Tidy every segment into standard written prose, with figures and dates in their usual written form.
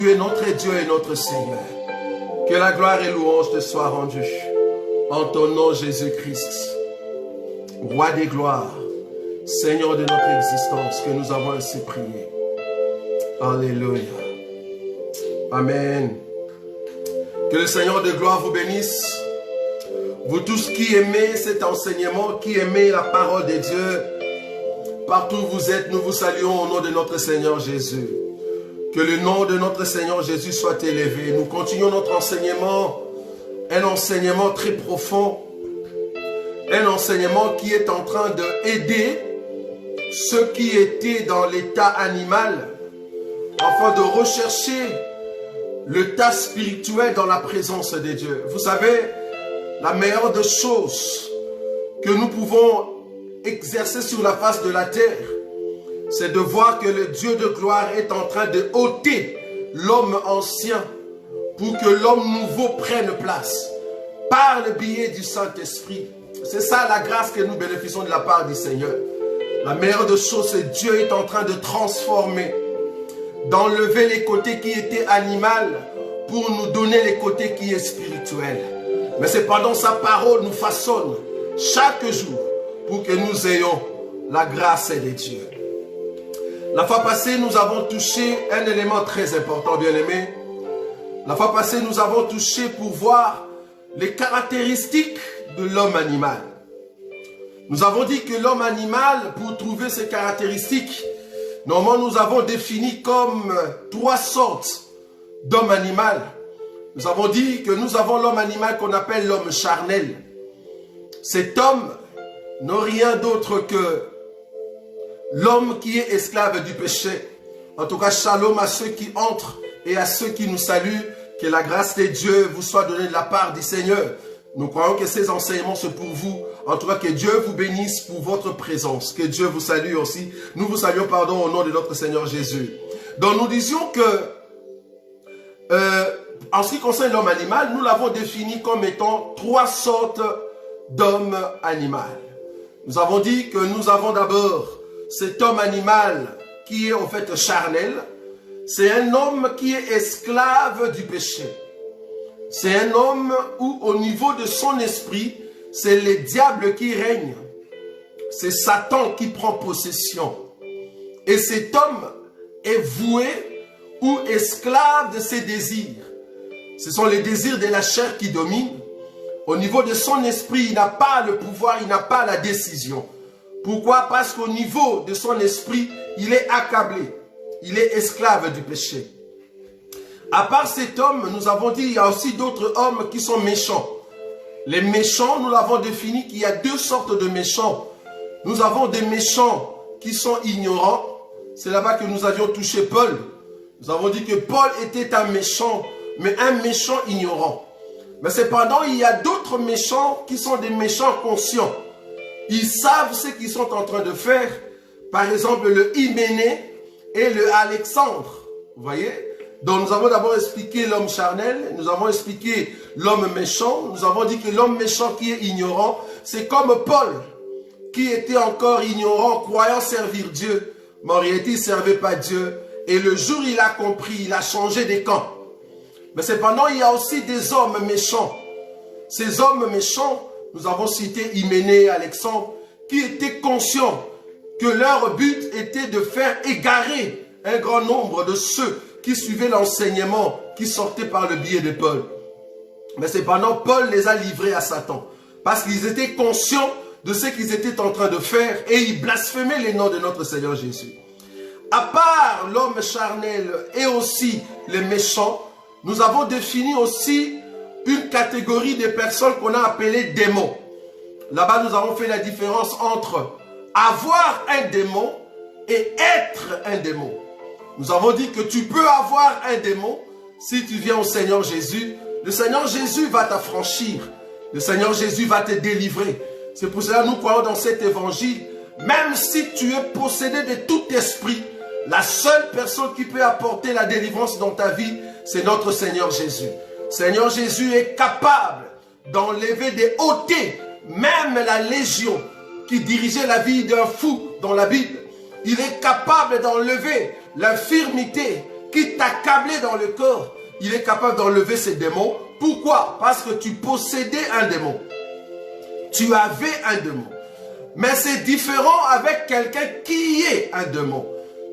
Tu es notre Dieu et notre Seigneur. Que la gloire et louange te soient rendues en ton nom Jésus-Christ, Roi des gloires, Seigneur de notre existence, que nous avons ainsi prié. Alléluia. Amen. Que le Seigneur de gloire vous bénisse. Vous tous qui aimez cet enseignement, qui aimez la parole de Dieu, partout où vous êtes, nous vous saluons au nom de notre Seigneur Jésus. Que le nom de notre Seigneur Jésus soit élevé. Nous continuons notre enseignement, un enseignement très profond, un enseignement qui est en train d'aider ceux qui étaient dans l'état animal afin de rechercher l'état spirituel dans la présence de Dieu. Vous savez, la meilleure des choses que nous pouvons exercer sur la face de la terre, c'est de voir que le Dieu de gloire est en train de ôter l'homme ancien pour que l'homme nouveau prenne place par le biais du Saint-Esprit. C'est ça la grâce que nous bénéficions de la part du Seigneur. La meilleure des choses, c'est que Dieu est en train de transformer, d'enlever les côtés qui étaient animaux pour nous donner les côtés qui est spirituel. Mais c'est pendant sa parole nous façonne chaque jour pour que nous ayons la grâce de Dieu. La fois passée, nous avons touché un élément très important, bien-aimé. La fois passée, nous avons touché pour voir les caractéristiques de l'homme animal. Nous avons dit que l'homme animal, pour trouver ses caractéristiques, normalement nous avons défini comme 3 sortes d'homme animal. Nous avons dit que nous avons l'homme animal qu'on appelle l'homme charnel. Cet homme n'a rien d'autre que l'homme qui est esclave du péché. En tout cas, shalom à ceux qui entrent et à ceux qui nous saluent. Que la grâce de Dieu vous soit donnée de la part du Seigneur. Nous croyons que ces enseignements sont pour vous. En tout cas, que Dieu vous bénisse pour votre présence. Que Dieu vous salue aussi. Nous vous saluons, pardon, au nom de notre Seigneur Jésus. Donc, nous disions que, en ce qui concerne l'homme animal, nous l'avons défini comme étant 3 sortes d'hommes animaux. Nous avons dit que nous avons d'abord cet homme animal qui est en fait charnel. C'est un homme qui est esclave du péché. C'est un homme où au niveau de son esprit, c'est le diable qui règne. C'est Satan qui prend possession. Et cet homme est voué ou esclave de ses désirs. Ce sont les désirs de la chair qui dominent. Au niveau de son esprit, il n'a pas le pouvoir, il n'a pas la décision. Pourquoi? Parce qu'au niveau de son esprit, il est accablé. Il est esclave du péché. À part cet homme, nous avons dit qu'il y a aussi d'autres hommes qui sont méchants. Les méchants, nous l'avons défini qu'il y a 2 sortes de méchants. Nous avons des méchants qui sont ignorants. C'est là-bas que nous avions touché Paul. Nous avons dit que Paul était un méchant, mais un méchant ignorant. Mais cependant, il y a d'autres méchants qui sont des méchants conscients. Ils savent ce qu'ils sont en train de faire. Par exemple, le Hyménée et le Alexandre. Vous voyez? Donc nous avons d'abord expliqué l'homme charnel. Nous avons expliqué l'homme méchant. Nous avons dit que l'homme méchant qui est ignorant, c'est comme Paul, qui était encore ignorant, croyant servir Dieu. Mais en réalité, il ne servait pas Dieu. Et le jour où il a compris, il a changé de camp. Mais cependant, il y a aussi des hommes méchants. Ces hommes méchants, nous avons cité Hyménée et Alexandre, qui étaient conscients que leur but était de faire égarer un grand nombre de ceux qui suivaient l'enseignement qui sortait par le biais de Paul. Mais cependant, Paul les a livrés à Satan. Parce qu'ils étaient conscients de ce qu'ils étaient en train de faire et ils blasphémaient les noms de notre Seigneur Jésus. À part l'homme charnel et aussi les méchants, nous avons défini aussi une catégorie de personnes qu'on a appelées démons. Là-bas, nous avons fait la différence entre avoir un démon et être un démon. Nous avons dit que tu peux avoir un démon si tu viens au Seigneur Jésus. Le Seigneur Jésus va t'affranchir. Le Seigneur Jésus va te délivrer. C'est pour cela que nous croyons dans cet évangile. Même si tu es possédé de tout esprit, la seule personne qui peut apporter la délivrance dans ta vie, c'est notre Seigneur Jésus. Seigneur Jésus est capable d'enlever, de ôter même la légion qui dirigeait la vie d'un fou dans la Bible. Il est capable d'enlever l'infirmité qui t'accablait dans le corps, il est capable d'enlever ces démons. Pourquoi? Parce que tu possédais un démon. Tu avais un démon. Mais c'est différent avec quelqu'un qui est un démon.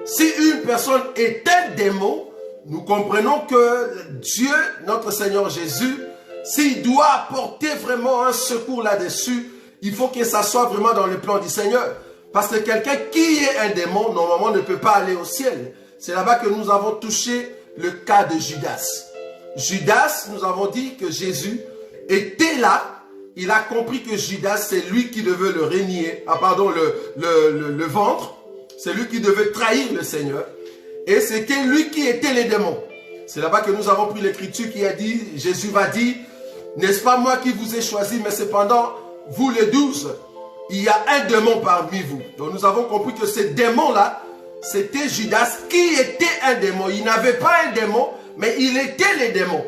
Si une personne est un démon, nous comprenons que Dieu, notre Seigneur Jésus, s'il doit apporter vraiment un secours là-dessus, il faut que ça soit vraiment dans le plan du Seigneur. Parce que quelqu'un qui est un démon, normalement, ne peut pas aller au ciel. C'est là-bas que nous avons touché le cas de Judas. Judas, nous avons dit que Jésus était là. Il a compris que Judas, c'est lui qui devait le régner, le vendre. C'est lui qui devait trahir le Seigneur. Et c'était lui qui était les démons. C'est là-bas que nous avons pris l'écriture qui a dit, Jésus va dire, n'est-ce pas moi qui vous ai choisi, mais cependant, vous les 12, il y a un démon parmi vous. Donc nous avons compris que ce démon-là, c'était Judas qui était un démon. Il n'avait pas un démon, mais il était les démons.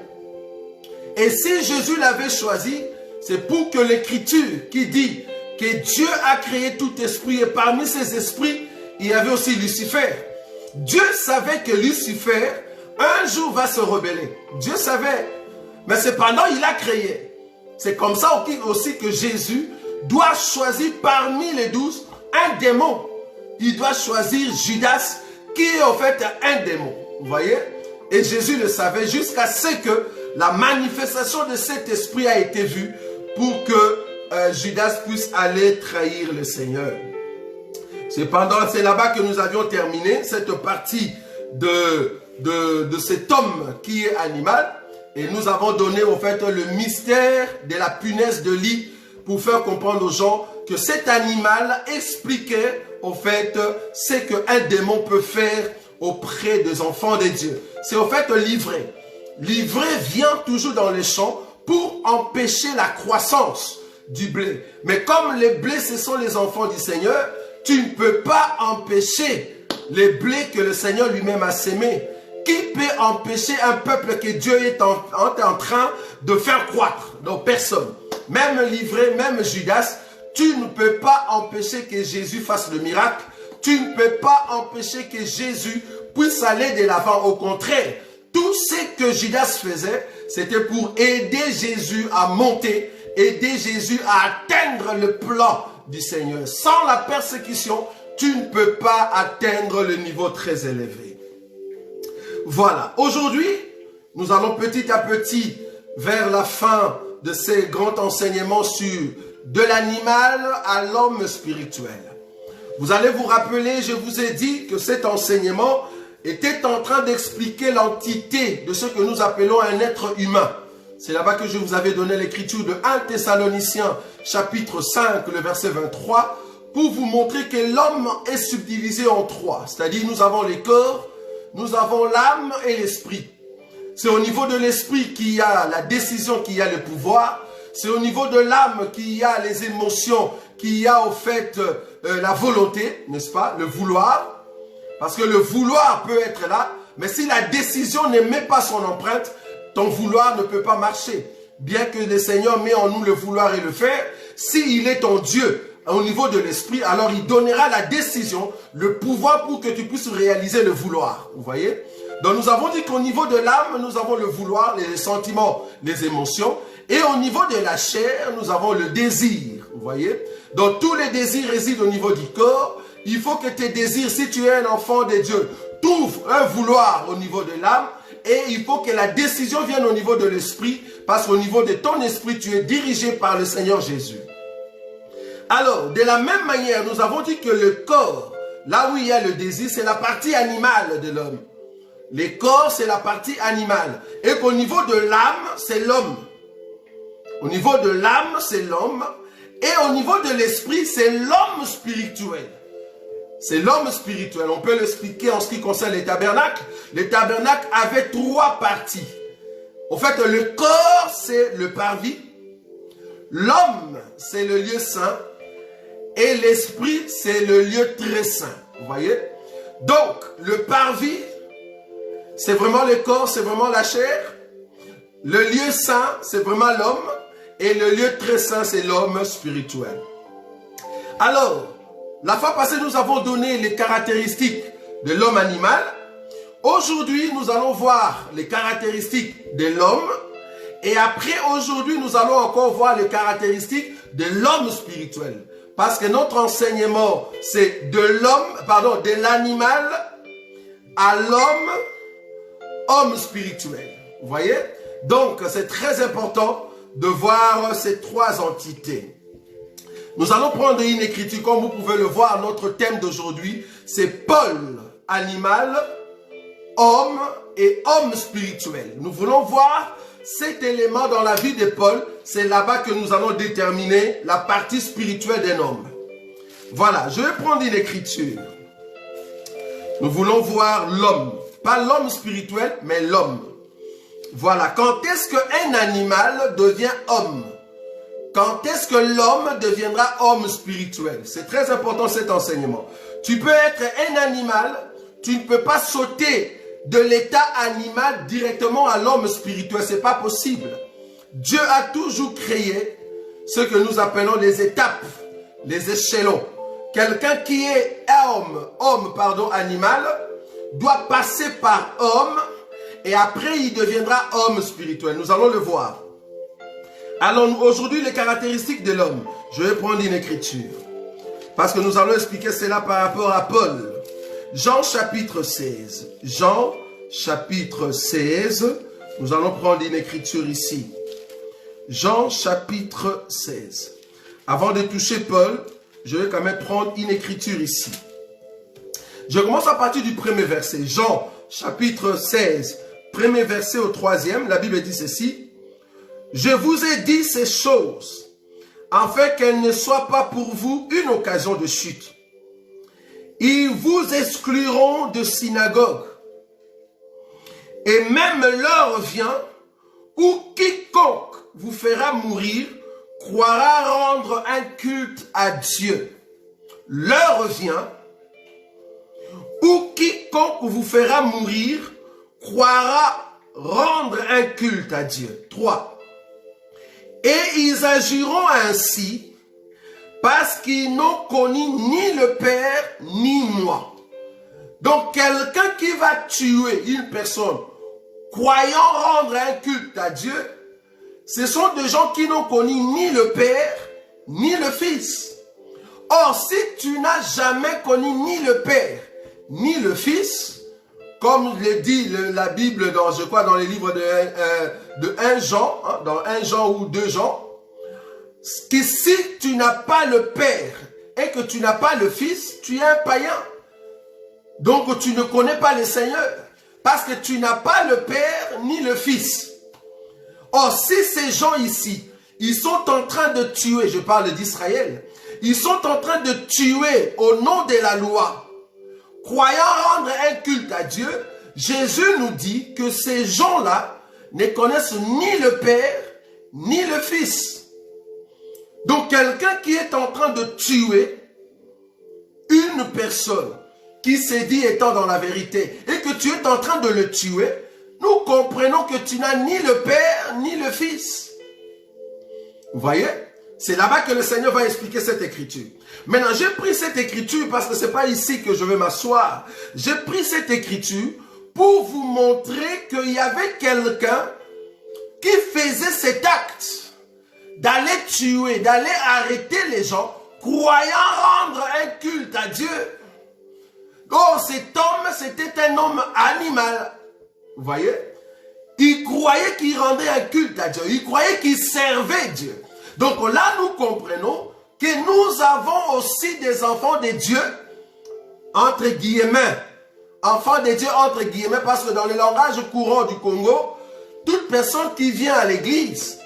Et si Jésus l'avait choisi, c'est pour que l'écriture qui dit que Dieu a créé tout esprit et parmi ces esprits, il y avait aussi Lucifer. Dieu savait que Lucifer, un jour, va se rebeller. Dieu savait. Mais cependant, il a créé. C'est comme ça aussi que Jésus doit choisir parmi les 12 un démon. Il doit choisir Judas, qui est en fait un démon. Vous voyez? Et Jésus le savait jusqu'à ce que la manifestation de cet esprit a été vue pour que Judas puisse aller trahir le Seigneur. Cependant, c'est là-bas que nous avions terminé cette partie de cet homme qui est animal. Et nous avons donné en fait le mystère de la punaise de lit pour faire comprendre aux gens que cet animal expliquait en fait ce qu'un démon peut faire auprès des enfants de Dieu. C'est en fait l'ivraie. L'ivraie vient toujours dans les champs pour empêcher la croissance du blé. Mais comme les blés, ce sont les enfants du Seigneur, tu ne peux pas empêcher les blés que le Seigneur lui-même a sémés. Qui peut empêcher un peuple que Dieu est en train de faire croître? Donc personne. Même l'ivraie, même Judas, tu ne peux pas empêcher que Jésus fasse le miracle. Tu ne peux pas empêcher que Jésus puisse aller de l'avant. Au contraire, tout ce que Judas faisait, c'était pour aider Jésus à monter, aider Jésus à atteindre le plan du Seigneur. Sans la persécution, tu ne peux pas atteindre le niveau très élevé. Voilà, aujourd'hui, nous allons petit à petit vers la fin de ces grands enseignements sur de l'animal à l'homme spirituel. Vous allez vous rappeler, je vous ai dit que cet enseignement était en train d'expliquer l'entité de ce que nous appelons un être humain. C'est là-bas que je vous avais donné l'écriture de 1 Thessaloniciens chapitre 5, le verset 23, pour vous montrer que l'homme est subdivisé en trois. C'est-à-dire nous avons les corps, nous avons l'âme et l'esprit. C'est au niveau de l'esprit qu'il y a la décision, qu'il y a le pouvoir. C'est au niveau de l'âme qu'il y a les émotions, qu'il y a au fait la volonté, n'est-ce pas? Le vouloir. Parce que le vouloir peut être là, mais si la décision ne met pas son empreinte, ton vouloir ne peut pas marcher. Bien que le Seigneur met en nous le vouloir et le faire, s'il est ton Dieu, au niveau de l'esprit, alors il donnera la décision, le pouvoir pour que tu puisses réaliser le vouloir. Vous voyez? Donc nous avons dit qu'au niveau de l'âme, nous avons le vouloir, les sentiments, les émotions. Et au niveau de la chair, nous avons le désir. Vous voyez? Donc tous les désirs résident au niveau du corps. Il faut que tes désirs, si tu es un enfant de Dieu, t'ouvres un vouloir au niveau de l'âme. Et il faut que la décision vienne au niveau de l'esprit. Parce qu'au niveau de ton esprit, tu es dirigé par le Seigneur Jésus. Alors, de la même manière, nous avons dit que le corps, là où il y a le désir, c'est la partie animale de l'homme. Les corps, c'est la partie animale. Et qu'au niveau de l'âme, c'est l'homme. Au niveau de l'âme, c'est l'homme. Et au niveau de l'esprit, c'est l'homme spirituel. C'est l'homme spirituel. On peut l'expliquer en ce qui concerne les tabernacles. Les tabernacles avaient trois parties. En fait, le corps, c'est le parvis. L'homme, c'est le lieu saint. Et l'esprit, c'est le lieu très saint. Vous voyez? Donc, le parvis, c'est vraiment le corps, c'est vraiment la chair. Le lieu saint, c'est vraiment l'homme. Et le lieu très saint, c'est l'homme spirituel. Alors, la fois passée, nous avons donné les caractéristiques de l'homme animal. Aujourd'hui, nous allons voir les caractéristiques de l'homme. Et après, aujourd'hui, nous allons encore voir les caractéristiques de l'homme spirituel. Parce que notre enseignement, c'est de l'homme, de l'animal à l'homme, homme spirituel. Vous voyez? Donc, c'est très important de voir ces trois entités. Nous allons prendre une écriture, comme vous pouvez le voir, notre thème d'aujourd'hui, c'est Paul, animal, homme et homme spirituel. Nous voulons voir cet élément dans la vie de Paul, c'est là-bas que nous allons déterminer la partie spirituelle d'un homme. Voilà, je vais prendre une écriture. Nous voulons voir l'homme, pas l'homme spirituel, mais l'homme. Voilà, quand est-ce qu'un animal devient homme? Quand est-ce que l'homme deviendra homme spirituel? C'est très important cet enseignement. Tu peux être un animal, tu ne peux pas sauter de l'état animal directement à l'homme spirituel. Ce n'est pas possible. Dieu a toujours créé ce que nous appelons les étapes, les échelons. Quelqu'un qui est animal, doit passer par homme et après il deviendra homme spirituel. Nous allons le voir. Alors aujourd'hui, les caractéristiques de l'homme. Je vais prendre une écriture. Parce que nous allons expliquer cela par rapport à Paul. Jean chapitre 16. Jean chapitre 16. Nous allons prendre une écriture ici. Jean chapitre 16. Avant de toucher Paul, je vais quand même prendre une écriture ici. Je commence à partir du premier verset. Jean chapitre 16. Premier verset au troisième. La Bible dit ceci. Je vous ai dit ces choses, afin qu'elles ne soient pas pour vous une occasion de chute. Ils vous excluront de synagogue. Et même l'heure vient où quiconque vous fera mourir croira rendre un culte à Dieu. L'heure vient où quiconque vous fera mourir croira rendre un culte à Dieu. 3. Et ils agiront ainsi parce qu'ils n'ont connu ni le Père ni moi. Donc quelqu'un qui va tuer une personne croyant rendre un culte à Dieu, ce sont des gens qui n'ont connu ni le Père ni le Fils. Or, si tu n'as jamais connu ni le Père ni le Fils, comme le dit la Bible dans, je crois, dans les livres de 1 Jean, hein, dans 1 Jean ou 2 Jean, que si tu n'as pas le Père et que tu n'as pas le Fils, tu es un païen. Donc tu ne connais pas le Seigneur, parce que tu n'as pas le Père ni le Fils. Or, si ces gens ici, ils sont en train de tuer, je parle d'Israël, ils sont en train de tuer au nom de la loi, croyant rendre un culte à Dieu, Jésus nous dit que ces gens-là ne connaissent ni le Père ni le Fils. Donc quelqu'un qui est en train de tuer une personne qui s'est dit étant dans la vérité et que tu es en train de le tuer, nous comprenons que tu n'as ni le Père ni le Fils. Vous voyez? C'est là-bas que le Seigneur va expliquer cette écriture. Maintenant, j'ai pris cette écriture parce que ce n'est pas ici que je vais m'asseoir. J'ai pris cette écriture pour vous montrer qu'il y avait quelqu'un qui faisait cet acte d'aller tuer, d'aller arrêter les gens, croyant rendre un culte à Dieu. Or, cet homme, c'était un homme animal. Vous voyez? Il croyait qu'il rendait un culte à Dieu. Il croyait qu'il servait Dieu. Donc là, nous comprenons que nous avons aussi des enfants de Dieu, entre guillemets. Enfants de Dieu, entre guillemets, parce que dans le langage courant du Congo, toute personne qui vient à l'église,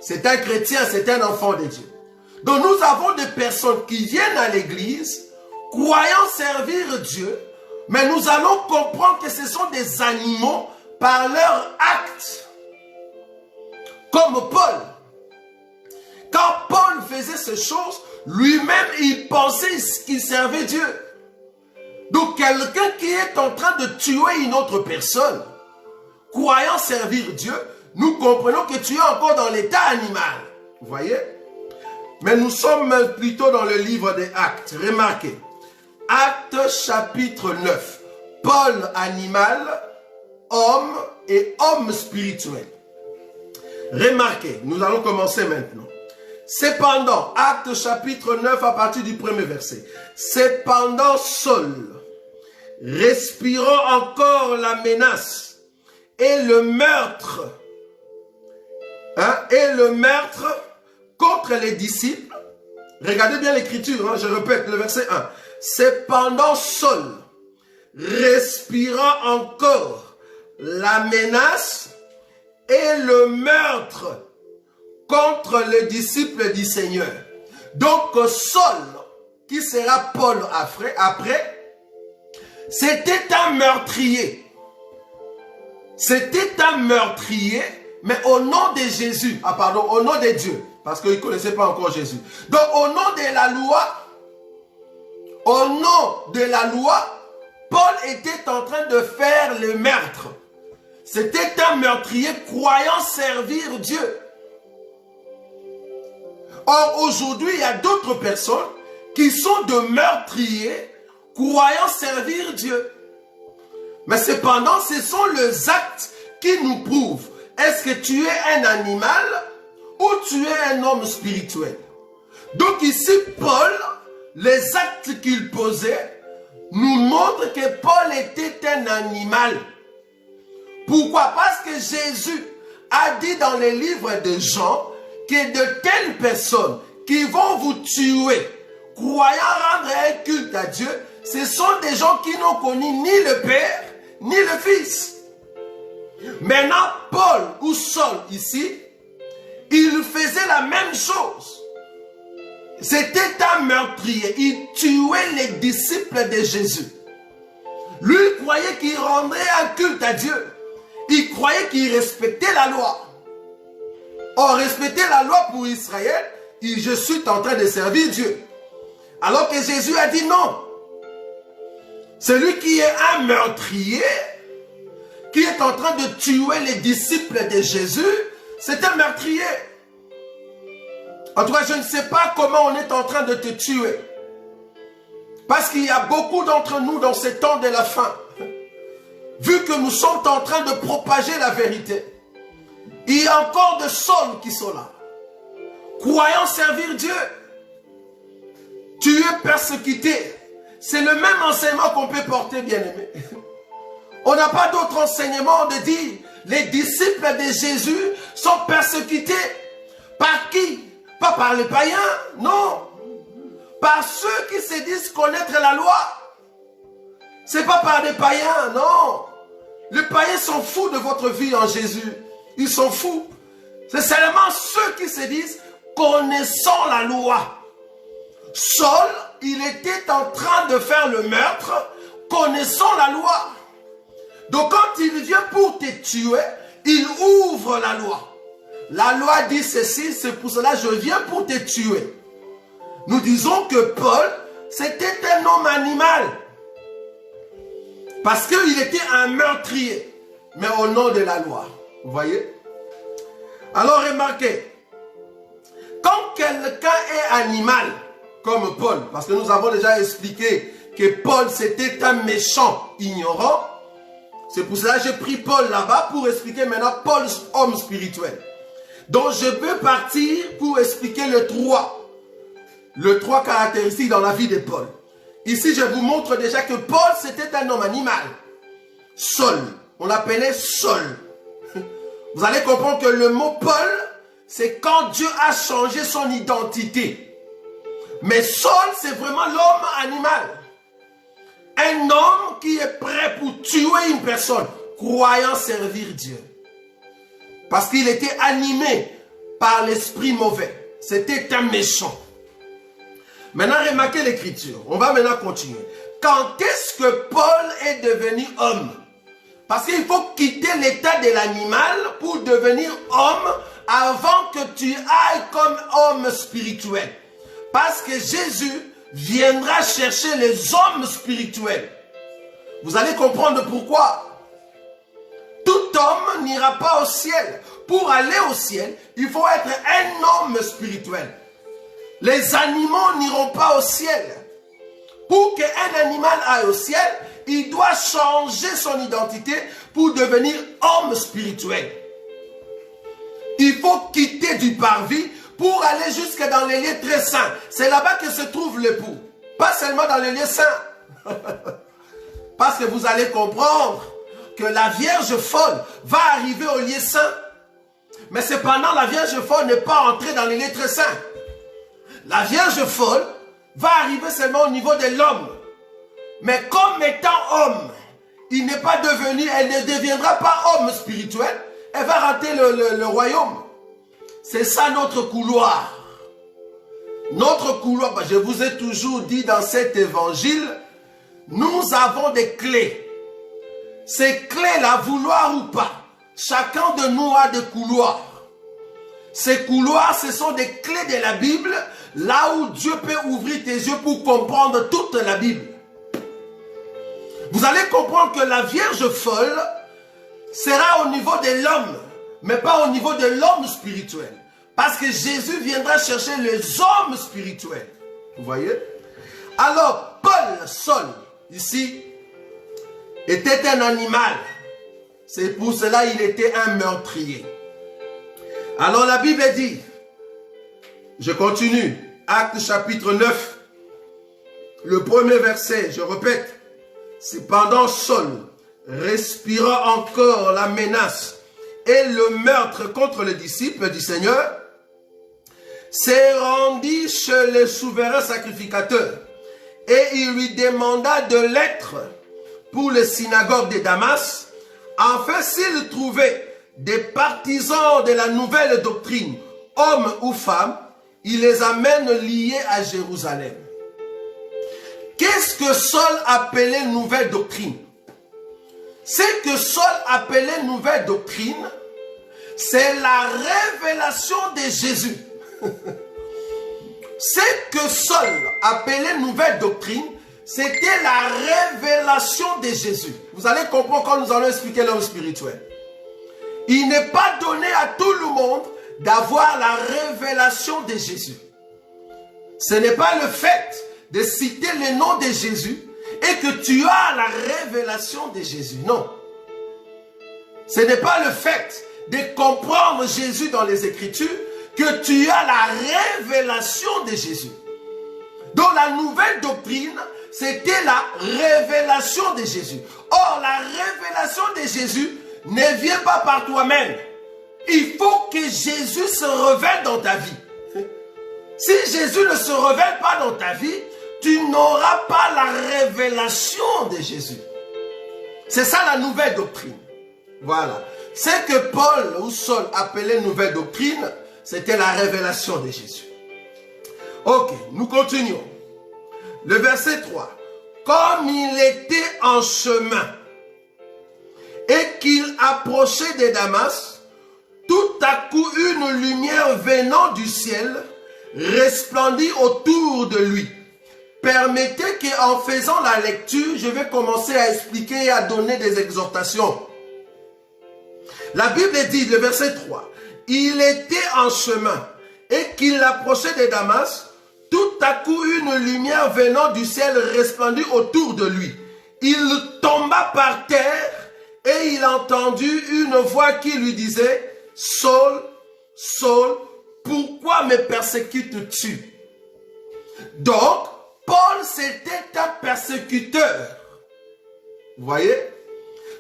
c'est un chrétien, c'est un enfant de Dieu. Donc nous avons des personnes qui viennent à l'église, croyant servir Dieu, mais nous allons comprendre que ce sont des animaux par leur acte. Comme Paul. Quand Paul faisait ces choses, lui-même, il pensait qu'il servait Dieu. Donc, quelqu'un qui est en train de tuer une autre personne, croyant servir Dieu, nous comprenons que tu es encore dans l'état animal. Vous voyez? Mais nous sommes plutôt dans le livre des Actes. Remarquez. Actes chapitre 9. Paul animal, homme et homme spirituel. Remarquez, nous allons commencer maintenant. Cependant, Actes chapitre 9 à partir du premier verset. Cependant, Saul, respirant encore la menace et le meurtre, contre les disciples. Regardez bien l'écriture, je répète le verset 1. Cependant, Saul, respirant encore la menace et le meurtre contre les disciples du Seigneur. Donc Saul, qui sera Paul après, c'était un meurtrier. C'était un meurtrier, mais au nom de Jésus, au nom de Dieu, parce qu'il ne connaissait pas encore Jésus. Donc au nom de la loi, Paul était en train de faire le meurtre. C'était un meurtrier croyant servir Dieu. Or, aujourd'hui, il y a d'autres personnes qui sont de meurtriers croyant servir Dieu. Mais cependant, ce sont les actes qui nous prouvent. Est-ce que tu es un animal ou tu es un homme spirituel? Donc ici, Paul, les actes qu'il posait nous montrent que Paul était un animal. Pourquoi? Parce que Jésus a dit dans les livres de Jean que de telles personnes qui vont vous tuer, croyant rendre un culte à Dieu, ce sont des gens qui n'ont connu ni le Père, ni le Fils. Maintenant, Paul ou Saul ici, il faisait la même chose. C'était un meurtrier. Il tuait les disciples de Jésus. Lui, il croyait qu'il rendrait un culte à Dieu. Il croyait qu'il respectait la loi. Or, respecter la loi pour Israël, je suis en train de servir Dieu. Alors que Jésus a dit non. Celui qui est un meurtrier, qui est en train de tuer les disciples de Jésus, c'est un meurtrier. En tout cas, je ne sais pas comment on est en train de te tuer. Parce qu'il y a beaucoup d'entre nous dans ces temps de la fin. Vu que nous sommes en train de propager la vérité. Il y a encore des Sauls qui sont là. Croyant servir Dieu. Tu es persécuté. C'est le même enseignement qu'on peut porter, bien-aimé. On n'a pas d'autre enseignement de dire les disciples de Jésus sont persécutés. Par qui? Pas par les païens, non. Par ceux qui se disent connaître la loi. C'est pas par des païens, non. Les païens sont fous de votre vie en Jésus. Ils sont fous. C'est seulement ceux qui se disent connaissant la loi. Saul, il était en train de faire le meurtre, connaissant la loi. Donc quand il vient pour te tuer, il ouvre la loi. La loi dit ceci, c'est pour cela que je viens pour te tuer. Nous disons que Paul, c'était un homme animal. Parce qu'il était un meurtrier, mais au nom de la loi. Vous voyez? Alors remarquez, quand quelqu'un est animal, comme Paul, parce que nous avons déjà expliqué que Paul c'était un méchant ignorant, c'est pour cela que j'ai pris Paul là-bas pour expliquer maintenant Paul, homme spirituel. Donc je peux partir pour expliquer le 3 caractéristiques dans la vie de Paul. Ici je vous montre déjà que Paul c'était un homme animal. Saul, on l'appelait Saul. Vous allez comprendre que le mot Paul, c'est quand Dieu a changé son identité. Mais Saul, c'est vraiment l'homme animal. Un homme qui est prêt pour tuer une personne, croyant servir Dieu. Parce qu'il était animé par l'esprit mauvais. C'était un méchant. Maintenant, remarquez l'écriture. On va maintenant continuer. Quand est-ce que Paul est devenu homme? Parce qu'il faut quitter l'état de l'animal pour devenir homme avant que tu ailles comme homme spirituel. Parce que Jésus viendra chercher les hommes spirituels. Vous allez comprendre pourquoi. Tout homme n'ira pas au ciel. Pour aller au ciel, il faut être un homme spirituel. Les animaux n'iront pas au ciel. Pour qu'un animal aille au ciel, il doit changer son identité pour devenir homme spirituel. Il faut quitter du parvis pour aller jusque dans les lieux très saints. C'est là-bas que se trouve l'époux. Pas seulement dans les lieux saints. Parce que vous allez comprendre que la Vierge folle va arriver au lieu saint. Mais cependant, la Vierge folle n'est pas entrée dans les lieux très saints. La Vierge folle va arriver seulement au niveau de l'homme. Mais comme étant homme, il n'est pas devenu, elle ne deviendra pas homme spirituel. Elle va rater le royaume. C'est ça notre couloir. Notre couloir, je vous ai toujours dit dans cet évangile, nous avons des clés. Ces clés-là, vouloir ou pas, chacun de nous a des couloirs. Ces couloirs, ce sont des clés de la Bible, là où Dieu peut ouvrir tes yeux pour comprendre toute la Bible. Vous allez comprendre que la Vierge folle sera au niveau de l'homme, mais pas au niveau de l'homme spirituel. Parce que Jésus viendra chercher les hommes spirituels. Vous voyez? Alors, Paul, Saul, ici, était un animal. C'est pour cela qu'il était un meurtrier. Alors la Bible dit, je continue, Actes chapitre 9, le premier verset, je répète, cependant Saul, respirant encore la menace et le meurtre contre les disciples du Seigneur, s'est rendu chez le souverain sacrificateur et il lui demanda de lettres pour les synagogues de Damas, afin s'il trouvait des partisans de la nouvelle doctrine, hommes ou femmes, il les amène liés à Jérusalem. Qu'est-ce que Saul appelait nouvelle doctrine? Ce que Saul appelait nouvelle doctrine, c'est la révélation de Jésus. Ce que Saul appelait nouvelle doctrine, c'était la révélation de Jésus. Vous allez comprendre quand nous allons expliquer l'homme spirituel. Il n'est pas donné à tout le monde d'avoir la révélation de Jésus. Ce n'est pas le fait de citer le nom de Jésus et que tu as la révélation de Jésus. Non. Ce n'est pas le fait de comprendre Jésus dans les Écritures que tu as la révélation de Jésus. Donc la nouvelle doctrine, c'était la révélation de Jésus. Or, la révélation de Jésus ne vient pas par toi-même. Il faut que Jésus se révèle dans ta vie. Si Jésus ne se révèle pas dans ta vie, tu n'auras pas la révélation de Jésus. C'est ça la nouvelle doctrine. Voilà. Ce que Paul ou Saul appelait nouvelle doctrine, c'était la révélation de Jésus. Ok, nous continuons. Le verset 3. Comme il était en chemin et qu'il approchait de Damas, tout à coup une lumière venant du ciel resplendit autour de lui. Permettez qu'en faisant la lecture, je vais commencer à expliquer et à donner des exhortations. La Bible dit, le verset 3, « Il était en chemin et qu'il approchait de Damas, tout à coup une lumière venant du ciel resplendit autour de lui. Il tomba par terre et il entendit une voix qui lui disait, « Saul, Saul, pourquoi me persécutes-tu » Donc, Paul, c'était un persécuteur. Vous voyez?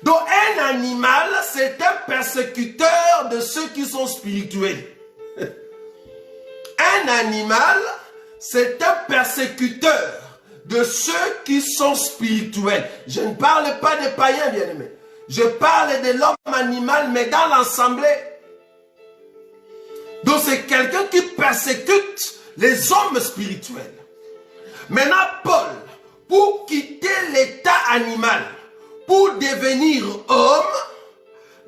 Donc, un animal, c'est un persécuteur de ceux qui sont spirituels. Un animal, c'est un persécuteur de ceux qui sont spirituels. Je ne parle pas des païens, bien-aimés. Je parle de l'homme animal, mais dans l'assemblée. Donc, c'est quelqu'un qui persécute les hommes spirituels. Maintenant, Paul, pour quitter l'état animal, pour devenir homme,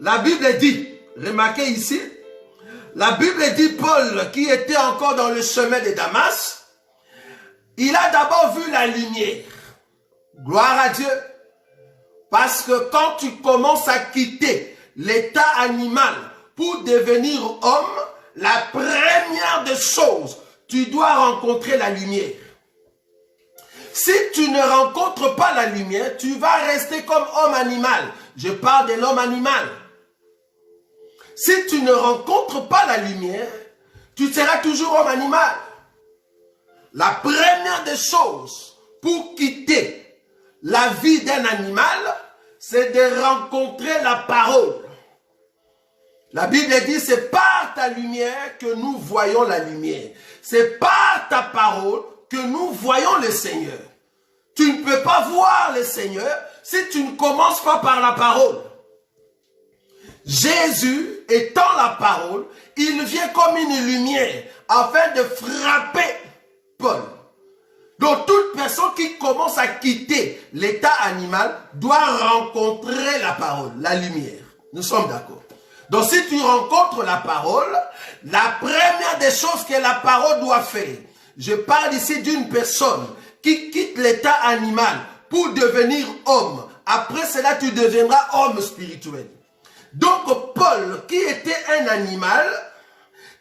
la Bible dit, remarquez ici, la Bible dit Paul, qui était encore dans le chemin de Damas, il a d'abord vu la lumière. Gloire à Dieu. Parce que quand tu commences à quitter l'état animal pour devenir homme, la première des choses, tu dois rencontrer la lumière. Si tu ne rencontres pas la lumière, tu vas rester comme homme animal. Je parle de l'homme animal. Si tu ne rencontres pas la lumière, tu seras toujours homme animal. La première des choses pour quitter la vie d'un animal, c'est de rencontrer la parole. La Bible dit, c'est par ta lumière que nous voyons la lumière. C'est par ta parole que nous voyons le Seigneur. Tu ne peux pas voir le Seigneur si tu ne commences pas par la parole. Jésus, étant la parole, il vient comme une lumière afin de frapper Paul. Donc toute personne qui commence à quitter l'état animal doit rencontrer la parole, la lumière. Nous sommes d'accord. Donc si tu rencontres la parole, la première des choses que la parole doit faire, je parle ici d'une personne qui quitte l'état animal pour devenir homme. Après cela, tu deviendras homme spirituel. Donc Paul, qui était un animal,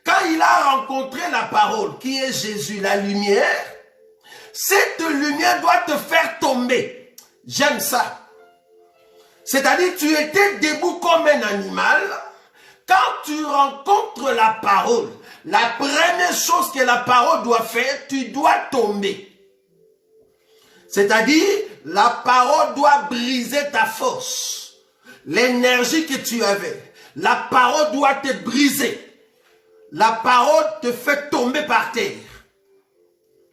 quand il a rencontré la parole, qui est Jésus, la lumière, cette lumière doit te faire tomber. J'aime ça. C'est-à-dire, tu étais debout comme un animal. Quand tu rencontres la parole, la première chose que la parole doit faire, tu dois tomber. C'est-à-dire, la parole doit briser ta force. L'énergie que tu avais, la parole doit te briser. La parole te fait tomber par terre.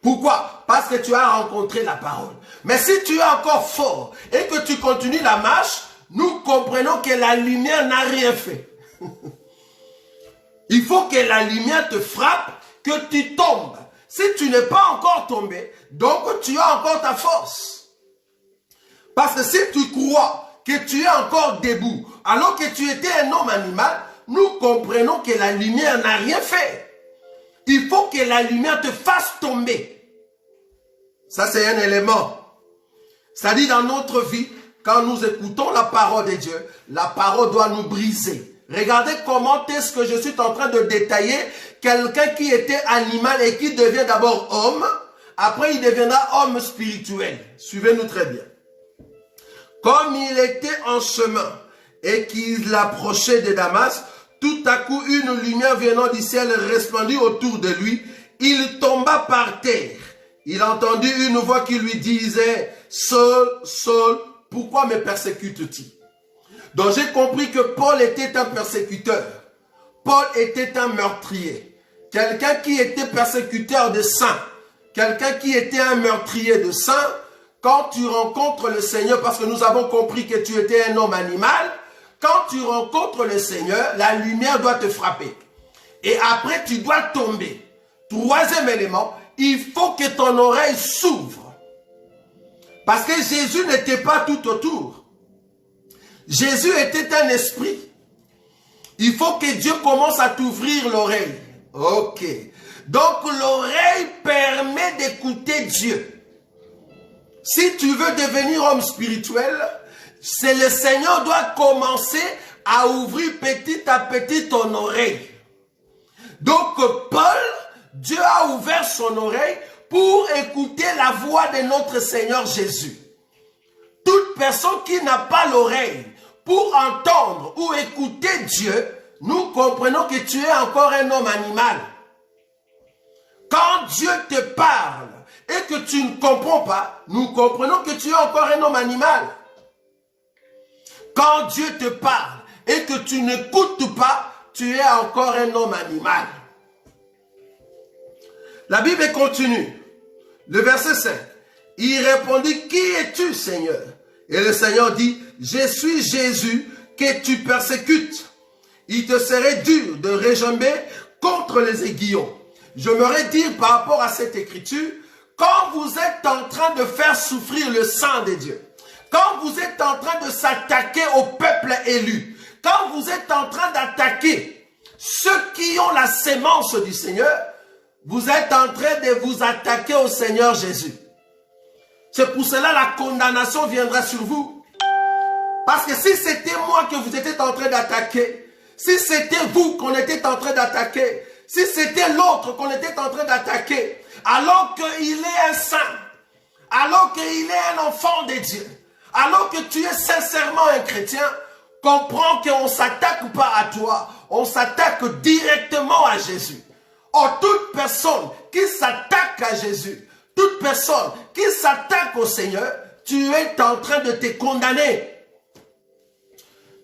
Pourquoi? Parce que tu as rencontré la parole. Mais si tu es encore fort et que tu continues la marche, nous comprenons que la lumière n'a rien fait. Il faut que la lumière te frappe, que tu tombes. Si tu n'es pas encore tombé, donc tu as encore ta force. Parce que si tu crois que tu es encore debout, alors que tu étais un homme animal, nous comprenons que la lumière n'a rien fait. Il faut que la lumière te fasse tomber. Ça, c'est un élément. C'est-à-dire, dans notre vie, quand nous écoutons la parole de Dieu, la parole doit nous briser. Regardez comment est-ce que je suis en train de détailler quelqu'un qui était animal et qui devient d'abord homme. Après, il deviendra homme spirituel. Suivez-nous très bien. Comme il était en chemin et qu'il approchait de Damas, tout à coup, une lumière venant du ciel resplendit autour de lui. Il tomba par terre. Il entendit une voix qui lui disait, « Saul, Saul, pourquoi me persécutes-tu » Donc j'ai compris que Paul était un persécuteur. Paul était un meurtrier. Quelqu'un qui était persécuteur de saints. Quelqu'un qui était un meurtrier de saints. Quand tu rencontres le Seigneur, parce que nous avons compris que tu étais un homme animal, quand tu rencontres le Seigneur, la lumière doit te frapper. Et après, tu dois tomber. Troisième élément, il faut que ton oreille s'ouvre. Parce que Jésus n'était pas tout autour. Jésus était un esprit. Il faut que Dieu commence à t'ouvrir l'oreille. Ok. Donc l'oreille permet d'écouter Dieu. Si tu veux devenir homme spirituel, c'est le Seigneur doit commencer à ouvrir petit à petit ton oreille. Donc Paul, Dieu a ouvert son oreille pour écouter la voix de notre Seigneur Jésus. Toute personne qui n'a pas l'oreille pour entendre ou écouter Dieu, nous comprenons que tu es encore un homme animal. Quand Dieu te parle et que tu ne comprends pas, nous comprenons que tu es encore un homme animal. Quand Dieu te parle et que tu n'écoutes pas, tu es encore un homme animal. La Bible continue. Le verset 5. Il répondit, « Qui es-tu, Seigneur ?» Et le Seigneur dit, « Je suis Jésus que tu persécutes. Il te serait dur de réjamber contre les aiguillons. » J'aimerais dire par rapport à cette écriture, quand vous êtes en train de faire souffrir le sang de Dieu, quand vous êtes en train de s'attaquer au peuple élu, quand vous êtes en train d'attaquer ceux qui ont la sémence du Seigneur, vous êtes en train de vous attaquer au Seigneur Jésus. C'est pour cela la condamnation viendra sur vous. Parce que si c'était moi que vous étiez en train d'attaquer, si c'était vous qu'on était en train d'attaquer, si c'était l'autre qu'on était en train d'attaquer, alors qu'il est un saint, alors qu'il est un enfant de Dieu, alors que tu es sincèrement un chrétien, comprends qu'on ne s'attaque pas à toi, on s'attaque directement à Jésus. Or, toute personne qui s'attaque à Jésus, toute personne qui s'attaque au Seigneur, tu es en train de te condamner.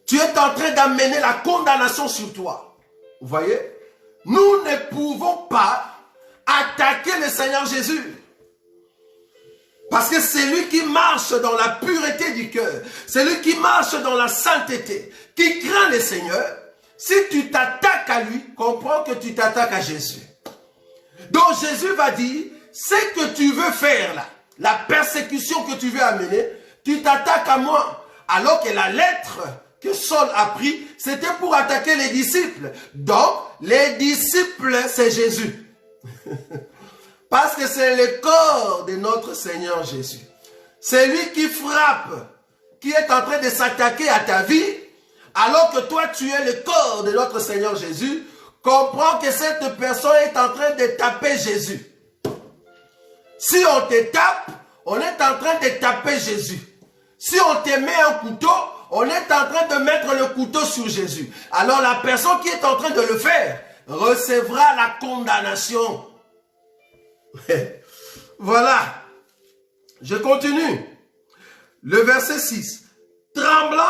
Tu es en train d'amener la condamnation sur toi. Vous voyez? Nous ne pouvons pas attaquer le Seigneur Jésus. Parce que c'est lui qui marche dans la pureté du cœur. C'est lui qui marche dans la sainteté, qui craint le Seigneur. Si tu t'attaques à lui, comprends que tu t'attaques à Jésus. Donc Jésus va dire, ce que tu veux faire là, la persécution que tu veux amener, tu t'attaques à moi. Alors que la lettre que Saul a prise, c'était pour attaquer les disciples. Donc, les disciples, c'est Jésus. Parce que c'est le corps de notre Seigneur Jésus. C'est lui qui frappe, qui est en train de s'attaquer à ta vie, alors que toi, tu es le corps de notre Seigneur Jésus. Comprends que cette personne est en train de taper Jésus. Si on te tape, on est en train de taper Jésus. Si on te met un couteau, on est en train de mettre le couteau sur Jésus. Alors la personne qui est en train de le faire recevra la condamnation. Voilà. Je continue. Le verset 6. Tremblant,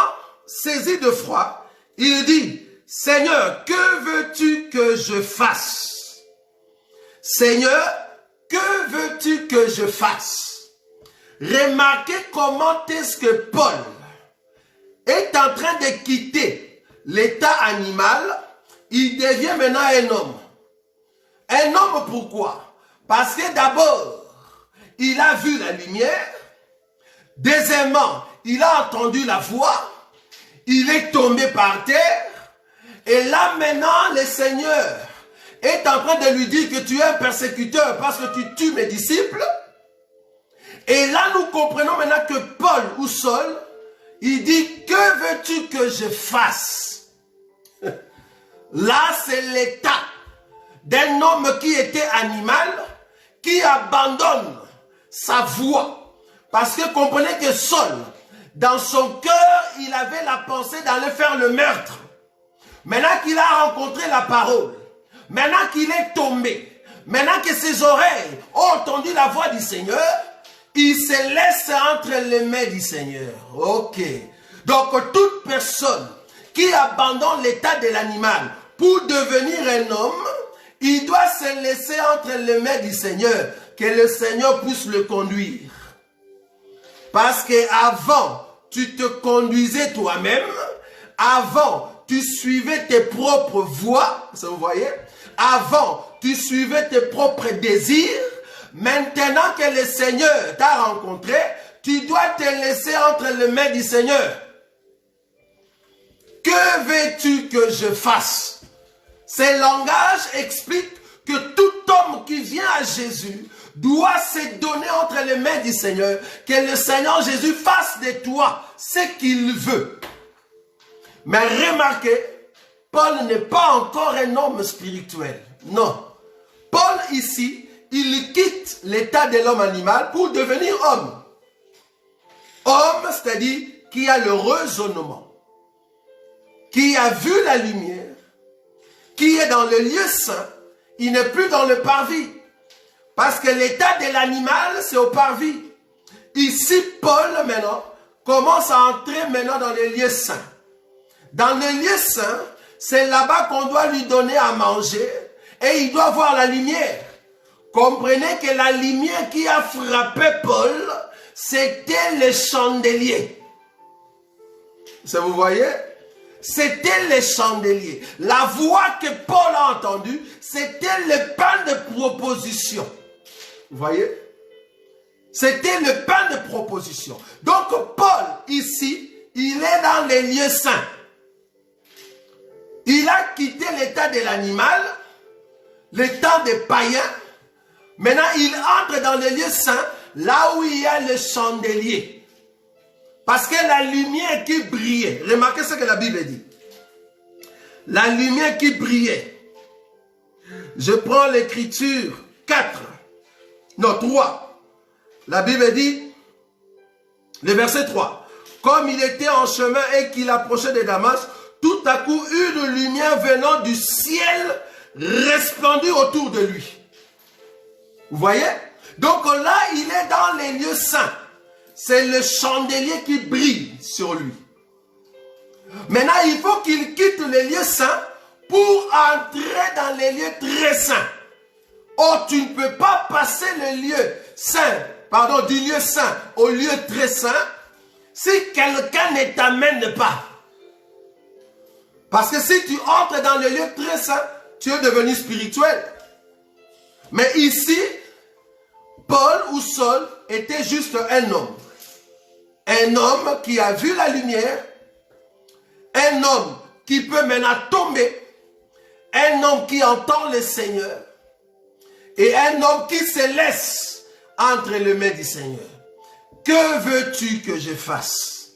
saisi de froid, il dit, Seigneur, que veux-tu que je fasse? Seigneur, que veux-tu que je fasse? Remarquez comment est-ce que Paul est en train de quitter l'état animal. Il devient maintenant un homme. Un homme pourquoi? Parce que d'abord, il a vu la lumière. Deuxièmement, il a entendu la voix. Il est tombé par terre. Et là maintenant, le Seigneur est en train de lui dire que tu es un persécuteur parce que tu tues mes disciples. Et là, nous comprenons maintenant que Paul ou Saul, il dit, que veux-tu que je fasse? Là, c'est l'état d'un homme qui était animal, qui abandonne sa voix. Parce que comprenez que Saul, dans son cœur, il avait la pensée d'aller faire le meurtre. Maintenant qu'il a rencontré la parole, maintenant qu'il est tombé, maintenant que ses oreilles ont entendu la voix du Seigneur, il se laisse entre les mains du Seigneur. Ok. Donc, toute personne qui abandonne l'état de l'animal pour devenir un homme, il doit se laisser entre les mains du Seigneur, que le Seigneur puisse le conduire. Parce qu'avant, tu te conduisais toi-même, avant, tu suivais tes propres voies, vous voyez, avant, tu suivais tes propres désirs. Maintenant que le Seigneur t'a rencontré, tu dois te laisser entre les mains du Seigneur. Que veux-tu que je fasse? Ce langage explique que tout homme qui vient à Jésus doit se donner entre les mains du Seigneur, que le Seigneur Jésus fasse de toi ce qu'il veut. Mais remarquez, Paul n'est pas encore un homme spirituel. Non. Paul ici, il quitte l'état de l'homme animal pour devenir homme. Homme, c'est-à-dire qui a le raisonnement, qui a vu la lumière, qui est dans le lieu saint, il n'est plus dans le parvis. Parce que l'état de l'animal, c'est au parvis. Ici, Paul, maintenant, commence à entrer maintenant dans le lieu saint. Dans le lieu saint, c'est là-bas qu'on doit lui donner à manger et il doit voir la lumière. Comprenez que la lumière qui a frappé Paul, c'était le chandelier. Ça vous voyez? C'était le chandelier. La voix que Paul a entendue, c'était le pain de proposition. Vous voyez? C'était le pain de proposition. Donc Paul, ici, il est dans les lieux saints. Il a quitté l'état de l'animal, l'état des païens. Maintenant, il entre dans les lieux saints, là où il y a le chandelier. Parce que la lumière qui brillait, remarquez ce que la Bible dit. La lumière qui brillait. Je prends l'écriture 3. La Bible dit, le verset 3, comme il était en chemin et qu'il approchait de Damas, tout à coup une lumière venant du ciel resplendit autour de lui. Vous voyez? Donc là, il est dans les lieux saints. C'est le chandelier qui brille sur lui. Maintenant, il faut qu'il quitte les lieux saints pour entrer dans les lieux très saints. Or, tu ne peux pas passer le lieu saint, pardon, du lieu saint au lieu très saint si quelqu'un ne t'amène pas. Parce que si tu entres dans le lieu très saint, tu es devenu spirituel. Mais ici, Paul ou Saul était juste un homme. Un homme qui a vu la lumière, un homme qui peut maintenant tomber, un homme qui entend le Seigneur et un homme qui se laisse entre les mains du Seigneur. Que veux-tu que je fasse?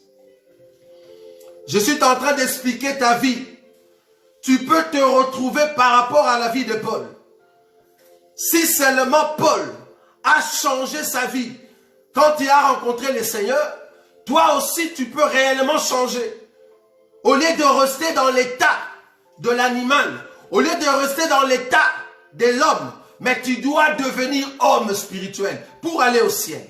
Je suis en train d'expliquer ta vie. Tu peux te retrouver par rapport à la vie de Paul. Si seulement Paul a changé sa vie quand il a rencontré le Seigneur, toi aussi tu peux réellement changer. Au lieu de rester dans l'état de l'animal, au lieu de rester dans l'état de l'homme, mais tu dois devenir homme spirituel pour aller au ciel.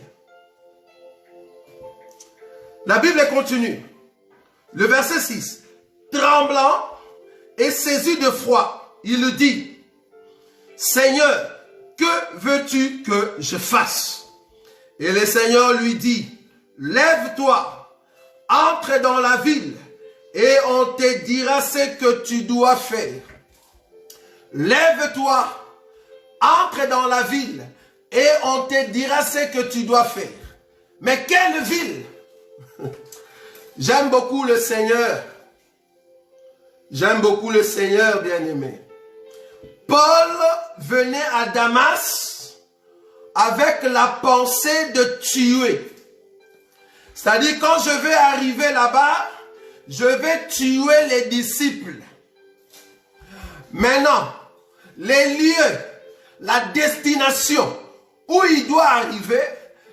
La Bible continue. Le verset 6. Tremblant et saisi de froid, il dit, Seigneur, que veux-tu que je fasse? Et le Seigneur lui dit, lève-toi, entre dans la ville et on te dira ce que tu dois faire. Lève-toi, entre dans la ville et on te dira ce que tu dois faire. Mais quelle ville? J'aime beaucoup le Seigneur. J'aime beaucoup le Seigneur, bien-aimé. Paul venait à Damas avec la pensée de tuer. C'est-à-dire, quand je vais arriver là-bas, je vais tuer les disciples. Maintenant, les lieux, la destination où il doit arriver,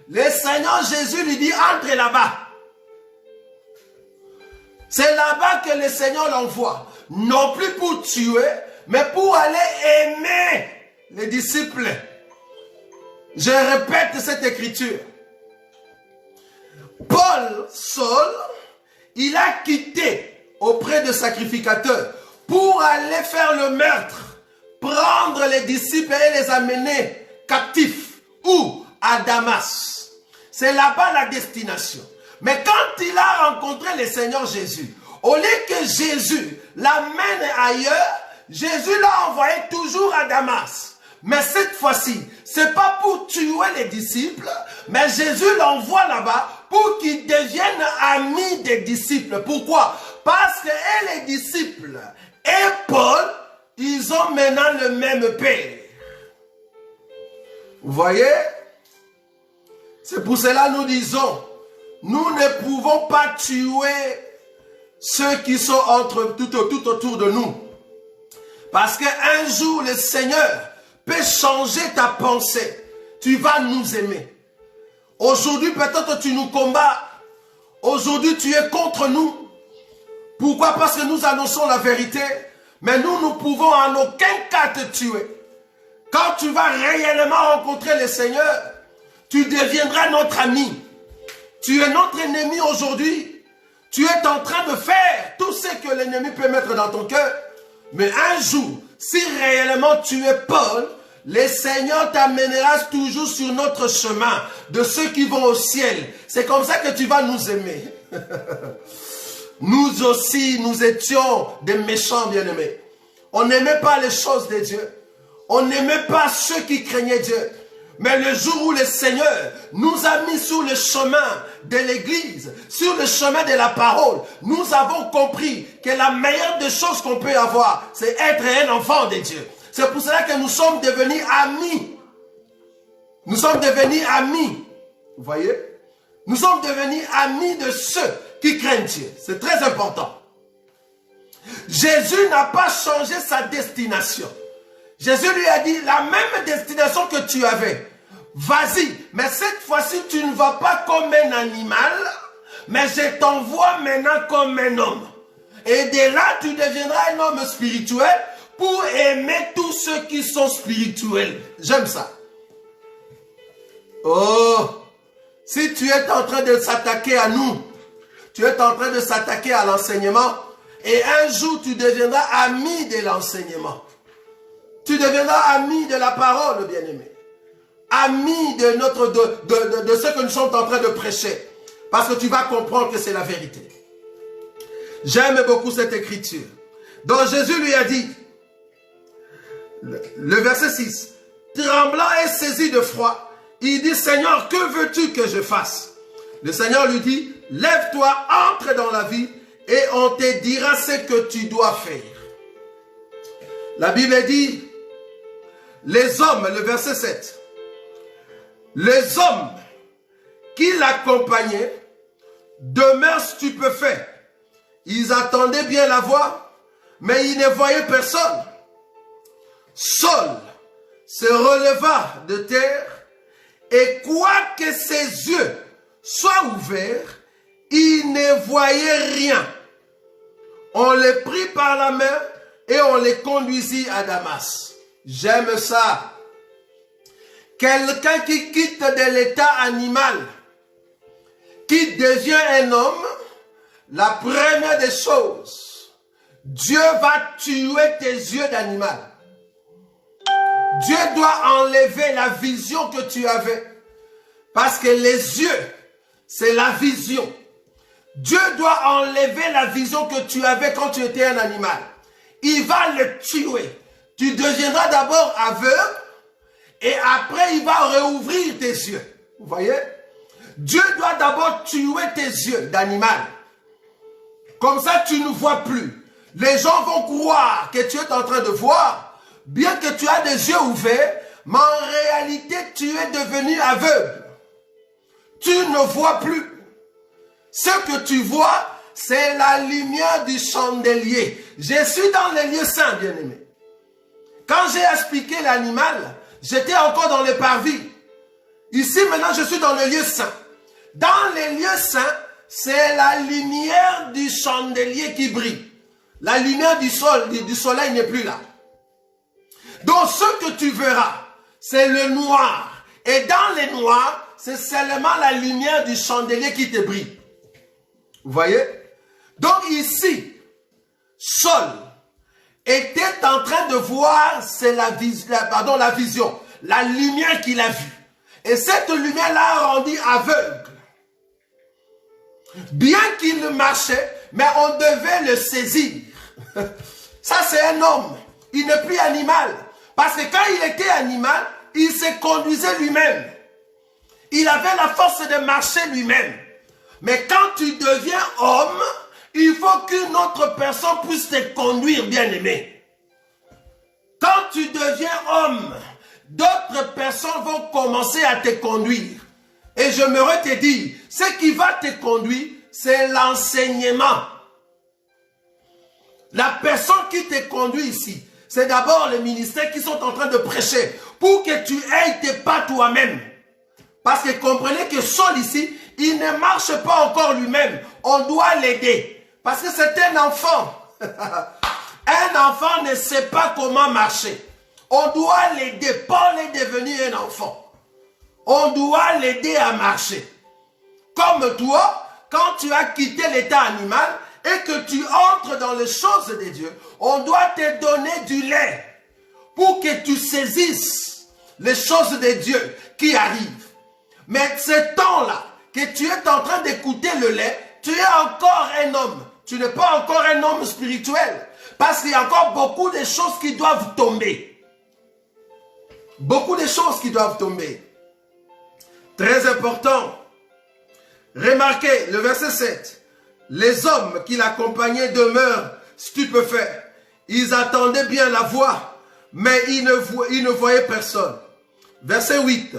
le Seigneur Jésus lui dit, entre là-bas. C'est là-bas que le Seigneur l'envoie. Non plus pour tuer, mais pour aller aimer les disciples. Je répète cette écriture. Paul, Saul, il a quitté auprès de sacrificateurs pour aller faire le meurtre, prendre les disciples et les amener captifs. Où? À Damas. C'est là-bas la destination. Mais quand il a rencontré le Seigneur Jésus, au lieu que Jésus l'amène ailleurs, Jésus l'a envoyé toujours à Damas. Mais cette fois-ci, ce n'est pas pour tuer les disciples, mais Jésus l'envoie là-bas pour qu'ils deviennent amis des disciples. Pourquoi? Parce que les disciples et Paul, ils ont maintenant le même Père. Vous voyez? C'est pour cela que nous disons, nous ne pouvons pas tuer ceux qui sont tout autour de nous. Parce qu'un jour, le Seigneur peut changer ta pensée. Tu vas nous aimer. Aujourd'hui, peut-être tu nous combats. Aujourd'hui, tu es contre nous. Pourquoi? Parce que nous annonçons la vérité. Mais nous pouvons en aucun cas te tuer. Quand tu vas réellement rencontrer le Seigneur, tu deviendras notre ami. Tu es notre ennemi aujourd'hui. Tu es en train de faire tout ce que l'ennemi peut mettre dans ton cœur. Mais un jour, si réellement tu es Paul, le Seigneur t'amènera toujours sur notre chemin de ceux qui vont au ciel. C'est comme ça que tu vas nous aimer. Nous aussi, nous étions des méchants bien-aimés. On n'aimait pas les choses de Dieu. On n'aimait pas ceux qui craignaient Dieu. Mais le jour où le Seigneur nous a mis sur le chemin de l'église, sur le chemin de la parole, nous avons compris que la meilleure des choses qu'on peut avoir, c'est être un enfant de Dieu. C'est pour cela que nous sommes devenus amis. Nous sommes devenus amis. Vous voyez? Nous sommes devenus amis de ceux qui craignent Dieu. C'est très important. Jésus n'a pas changé sa destination. Jésus lui a dit, la même destination que tu avais, vas-y, mais cette fois-ci, tu ne vas pas comme un animal, mais je t'envoie maintenant comme un homme. Et de là, tu deviendras un homme spirituel pour aimer tous ceux qui sont spirituels. J'aime ça. Oh, si tu es en train de s'attaquer à nous, tu es en train de s'attaquer à l'enseignement, et un jour, tu deviendras ami de l'enseignement. Tu deviendras ami de la parole, bien-aimé. Ami de ce que nous sommes en train de prêcher. Parce que tu vas comprendre que c'est la vérité. J'aime beaucoup cette écriture. Donc Jésus lui a dit, le verset 6, tremblant et saisi de froid, il dit, Seigneur, que veux-tu que je fasse? Le Seigneur lui dit, lève-toi, entre dans la vie et on te dira ce que tu dois faire. La Bible dit, les hommes, le verset 7, les hommes qui l'accompagnaient demeurent stupéfaits. Ils attendaient bien la voix, mais ils ne voyaient personne. Saul se releva de terre et quoique ses yeux soient ouverts, il ne voyait rien. On les prit par la main et on les conduisit à Damas. J'aime ça. Quelqu'un qui quitte de l'état animal, qui devient un homme, la première des choses, Dieu va tuer tes yeux d'animal. Dieu doit enlever la vision que tu avais. Parce que les yeux, c'est la vision. Dieu doit enlever la vision que tu avais quand tu étais un animal. Il va le tuer. Tu deviendras d'abord aveugle et après il va rouvrir tes yeux. Vous voyez? Dieu doit d'abord tuer tes yeux d'animal. Comme ça, tu ne vois plus. Les gens vont croire que tu es en train de voir, bien que tu as des yeux ouverts, mais en réalité, tu es devenu aveugle. Tu ne vois plus. Ce que tu vois, c'est la lumière du chandelier. Je suis dans les lieux saints, bien-aimés. Quand j'ai expliqué l'animal, j'étais encore dans les parvis. Ici, maintenant, je suis dans le lieu saint. Dans les lieux saints, c'est la lumière du chandelier qui brille. La lumière du soleil n'est plus là. Donc, ce que tu verras, c'est le noir. Et dans les noirs, c'est seulement la lumière du chandelier qui te brille. Vous voyez? Donc ici, Saul était en train de voir, c'est la vision, la lumière qu'il a vue. Et cette lumière l'a rendu aveugle. Bien qu'il marchait, mais on devait le saisir. Ça, c'est un homme. Il n'est plus animal. Parce que quand il était animal, il se conduisait lui-même. Il avait la force de marcher lui-même. Mais quand tu deviens homme, il faut qu'une autre personne puisse te conduire, bien-aimé. Quand tu deviens homme, d'autres personnes vont commencer à te conduire. Et j'aimerais te dire, ce qui va te conduire, c'est l'enseignement. La personne qui te conduit ici, c'est d'abord les ministères qui sont en train de prêcher pour que tu ailles tes pas toi-même. Parce que comprenez que Saul ici, il ne marche pas encore lui-même. On doit l'aider. Parce que c'est un enfant. Un enfant ne sait pas comment marcher. On doit l'aider. Paul est devenu un enfant. On doit l'aider à marcher. Comme toi, quand tu as quitté l'état animal et que tu entres dans les choses de Dieu, on doit te donner du lait pour que tu saisisses les choses de Dieu qui arrivent. Mais ce temps-là, que tu es en train d'écouter le lait, tu es encore un homme. Tu n'es pas encore un homme spirituel. Parce qu'il y a encore beaucoup de choses qui doivent tomber. Beaucoup de choses qui doivent tomber. Très important. Remarquez le verset 7. Les hommes qui l'accompagnaient demeurent stupéfaits. Ils attendaient bien la voix, mais ils ne voyaient personne. Verset 8.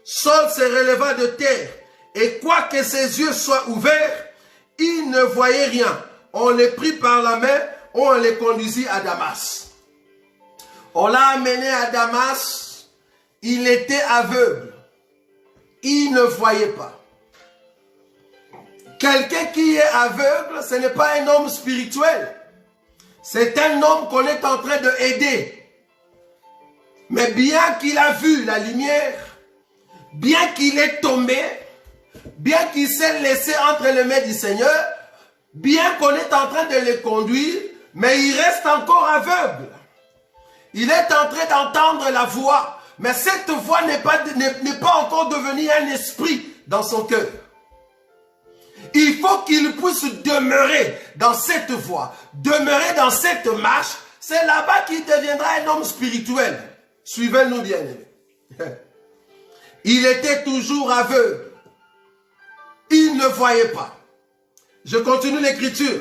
Saul se releva de terre, et quoique ses yeux soient ouverts, il ne voyait rien. On les prit par la main, on les conduisit à Damas. On l'a amené à Damas, il était aveugle. il ne voyait pas. Quelqu'un qui est aveugle, ce n'est pas un homme spirituel. C'est un homme qu'on est en train d'aider. Mais bien qu'il a vu la lumière, bien qu'il est tombé, bien qu'il s'est laissé entre les mains du Seigneur, bien qu'on est en train de le conduire, mais il reste encore aveugle. Il est en train d'entendre la voix, mais cette voix n'est pas encore devenue un esprit dans son cœur. Il faut qu'il puisse demeurer dans cette voie, demeurer dans cette marche. C'est là-bas qu'il deviendra un homme spirituel. Suivez-nous bien aimés. Il était toujours aveugle. Il ne voyait pas. Je continue l'écriture.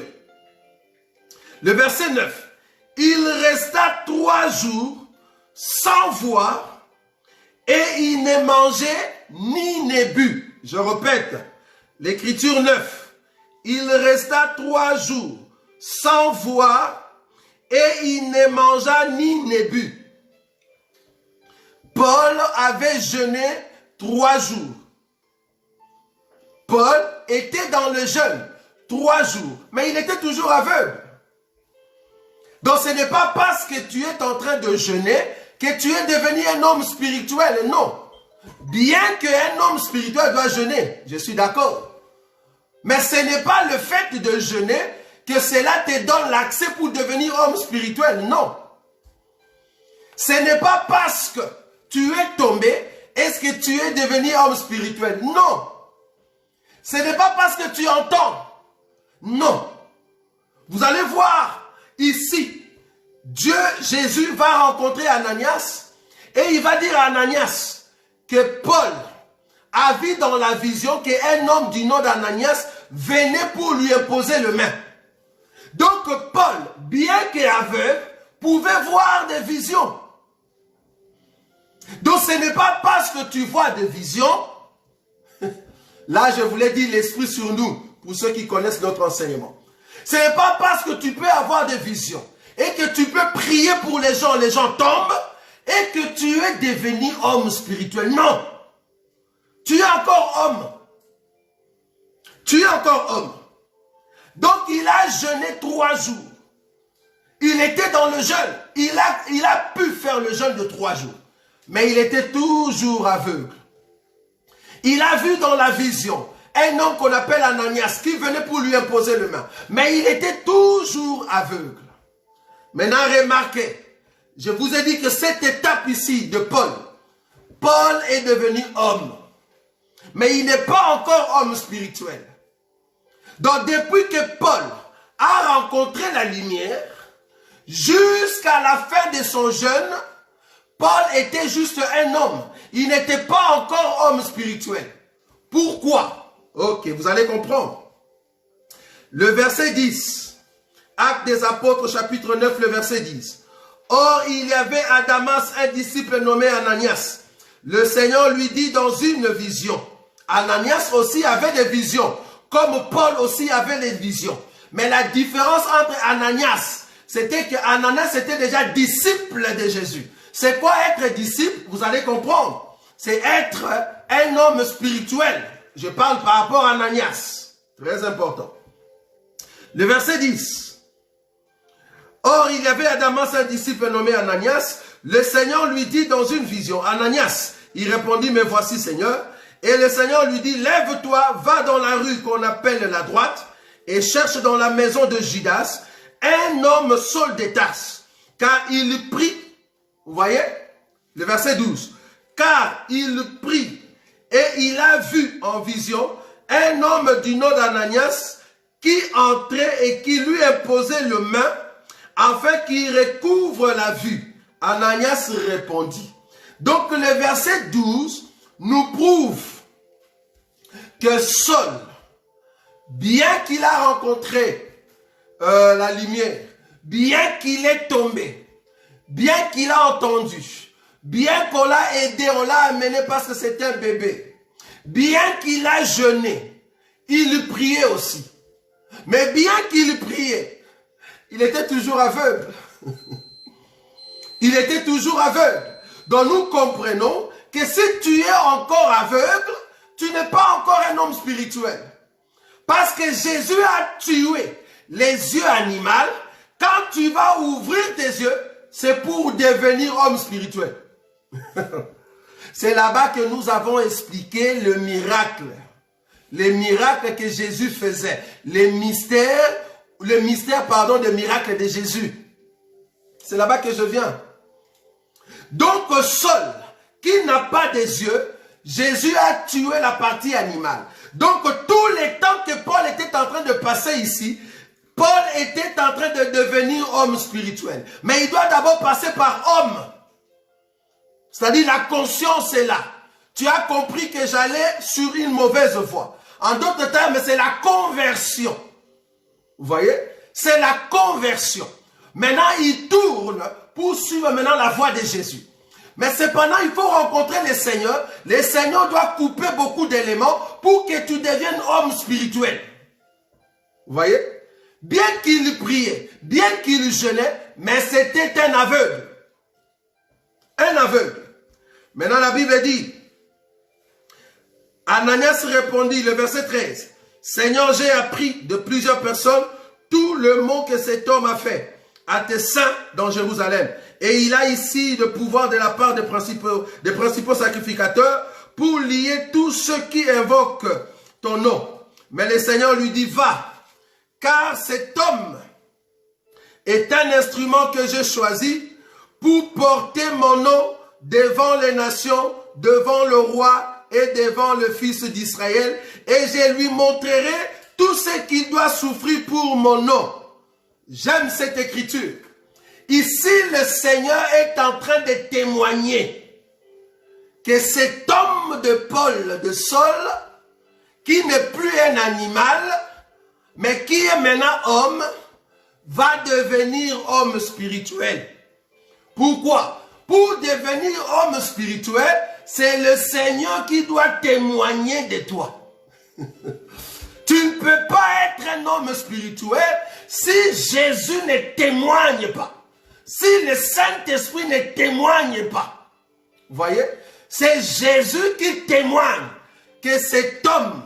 Le verset 9. Il resta 3 jours sans voir et il ne mangeait ni ne but. Je répète. L'écriture 9, il resta 3 jours sans voir et il ne mangea ni ne but. Paul avait jeûné 3 jours. Paul était dans le jeûne 3 jours, mais il était toujours aveugle. Donc ce n'est pas parce que tu es en train de jeûner que tu es devenu un homme spirituel, non. Bien qu'un homme spirituel doit jeûner, je suis d'accord. Mais ce n'est pas le fait de jeûner que cela te donne l'accès pour devenir homme spirituel, non. Ce n'est pas parce que tu es tombé, est-ce que tu es devenu homme spirituel, non. Ce n'est pas parce que tu entends, non. Vous allez voir ici, Dieu, Jésus va rencontrer Ananias et il va dire à Ananias que Paul a vu dans la vision qu'un homme du nom d'Ananias venait pour lui imposer le main. Donc Paul, bien qu'aveugle, pouvait voir des visions. Donc ce n'est pas parce que tu vois des visions, là je voulais dire l'esprit sur nous, pour ceux qui connaissent notre enseignement. Ce n'est pas parce que tu peux avoir des visions et que tu peux prier pour les gens tombent, et que tu es devenu homme spirituel. Non. Tu es encore homme. Tu es encore homme. Donc il a jeûné 3 jours. Il était dans le jeûne. Il a pu faire le jeûne de 3 jours. Mais il était toujours aveugle. Il a vu dans la vision un homme qu'on appelle Ananias qui venait pour lui imposer le main. Mais il était toujours aveugle. Maintenant remarquez, je vous ai dit que cette étape ici de Paul, Paul est devenu homme. Mais il n'est pas encore homme spirituel. Donc depuis que Paul a rencontré la lumière, jusqu'à la fin de son jeûne, Paul était juste un homme. Il n'était pas encore homme spirituel. Pourquoi? Ok, vous allez comprendre. Le verset 10, Actes des Apôtres chapitre 9, le verset 10. Or, il y avait à Damas un disciple nommé Ananias. Le Seigneur lui dit dans une vision. Ananias aussi avait des visions, comme Paul aussi avait des visions. Mais la différence entre Ananias, c'était que Ananias était déjà disciple de Jésus. C'est quoi être disciple? Vous allez comprendre. C'est être un homme spirituel. Je parle par rapport à Ananias. Très important. Le verset 10. Or, il y avait à Damas un disciple nommé Ananias. Le Seigneur lui dit dans une vision, Ananias, il répondit, mais voici Seigneur. Et le Seigneur lui dit, lève-toi, va dans la rue qu'on appelle la droite et cherche dans la maison de Judas un homme Saul de Tarse. Car il prie, vous voyez, le verset 12. Car il prie et il a vu en vision un homme du nom d'Ananias qui entrait et qui lui imposait le main afin qu'il recouvre la vue. Ananias répondit. Donc le verset 12 nous prouve que Saul, bien qu'il a rencontré la lumière, bien qu'il est tombé, bien qu'il a entendu, bien qu'on l'a aidé, on l'a amené parce que c'était un bébé, bien qu'il a jeûné, il priait aussi. Mais bien qu'il priait, il était toujours aveugle. Il était toujours aveugle. Donc nous comprenons que si tu es encore aveugle, tu n'es pas encore un homme spirituel. Parce que Jésus a tué les yeux animaux. Quand tu vas ouvrir tes yeux, c'est pour devenir homme spirituel. C'est là-bas que nous avons expliqué le miracle. Les miracles que Jésus faisait. Le mystère des miracles de Jésus. C'est là-bas que je viens. Donc, Saul, qui n'a pas des yeux, Jésus a tué la partie animale. Donc, tout le temps que Paul était en train de passer ici, Paul était en train de devenir homme spirituel. Mais il doit d'abord passer par homme. C'est-à-dire la conscience est là. Tu as compris que j'allais sur une mauvaise voie. En d'autres termes, c'est la conversion. Vous voyez? C'est la conversion. Maintenant, il tourne pour suivre maintenant la voie de Jésus. Mais cependant, il faut rencontrer le Seigneur. Le Seigneur doit couper beaucoup d'éléments pour que tu deviennes homme spirituel. Vous voyez? Bien qu'il priait, bien qu'il jeûnait, mais c'était un aveugle. Un aveugle. Maintenant, la Bible dit, Ananias répondit, le verset 13, « Seigneur, j'ai appris de plusieurs personnes tout le mot que cet homme a fait à tes saints dans Jérusalem. Et il a ici le pouvoir de la part des principaux sacrificateurs pour lier tous ceux qui invoquent ton nom. Mais le Seigneur lui dit, va, car cet homme est un instrument que j'ai choisi pour porter mon nom devant les nations, devant le roi et devant le fils d'Israël. Et je lui montrerai tout ce qu'il doit souffrir pour mon nom. » J'aime cette écriture. Ici, le Seigneur est en train de témoigner que cet homme de Paul, de Saul, qui n'est plus un animal, mais qui est maintenant homme, va devenir homme spirituel. Pourquoi? Pour devenir homme spirituel, c'est le Seigneur qui doit témoigner de toi. Tu ne peux pas être un homme spirituel si Jésus ne témoigne pas. Si le Saint-Esprit ne témoigne pas. Vous voyez? C'est Jésus qui témoigne que cet homme,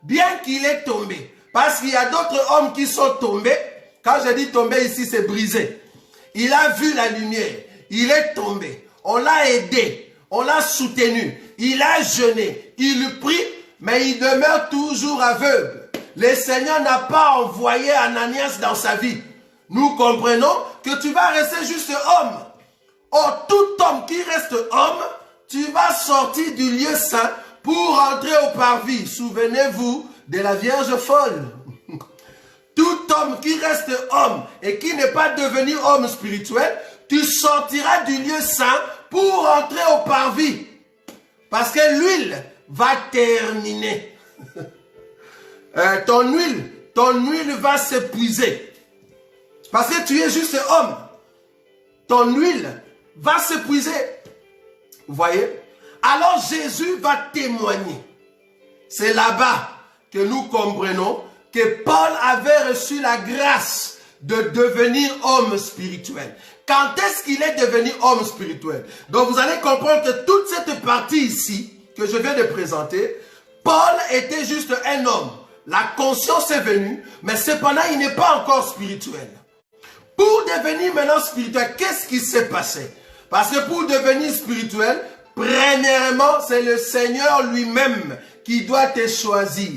bien qu'il est tombé, parce qu'il y a d'autres hommes qui sont tombés. Quand je dis tomber ici, c'est brisé. Il a vu la lumière. Il est tombé. On l'a aidé. On l'a soutenu. Il a jeûné. Il prie, mais il demeure toujours aveugle. Le Seigneur n'a pas envoyé Ananias dans sa vie. Nous comprenons que tu vas rester juste homme. Or, tout homme qui reste homme, tu vas sortir du lieu saint pour entrer au parvis. Souvenez-vous de la Vierge folle. Tout homme qui reste homme et qui n'est pas devenu homme spirituel, tu sortiras du lieu saint pour entrer au parvis. Parce que l'huile va terminer. Ton huile va s'épuiser. Parce que tu es juste homme. Ton huile va s'épuiser. Vous voyez? Alors Jésus va témoigner. C'est là-bas que nous comprenons que Paul avait reçu la grâce de devenir homme spirituel. Quand est-ce qu'il est devenu homme spirituel? Donc vous allez comprendre que toute cette partie ici, que je viens de présenter, Paul était juste un homme. La conscience est venue, mais cependant, il n'est pas encore spirituel. Pour devenir maintenant spirituel, qu'est-ce qui s'est passé? Parce que pour devenir spirituel, premièrement, c'est le Seigneur lui-même qui doit te choisir.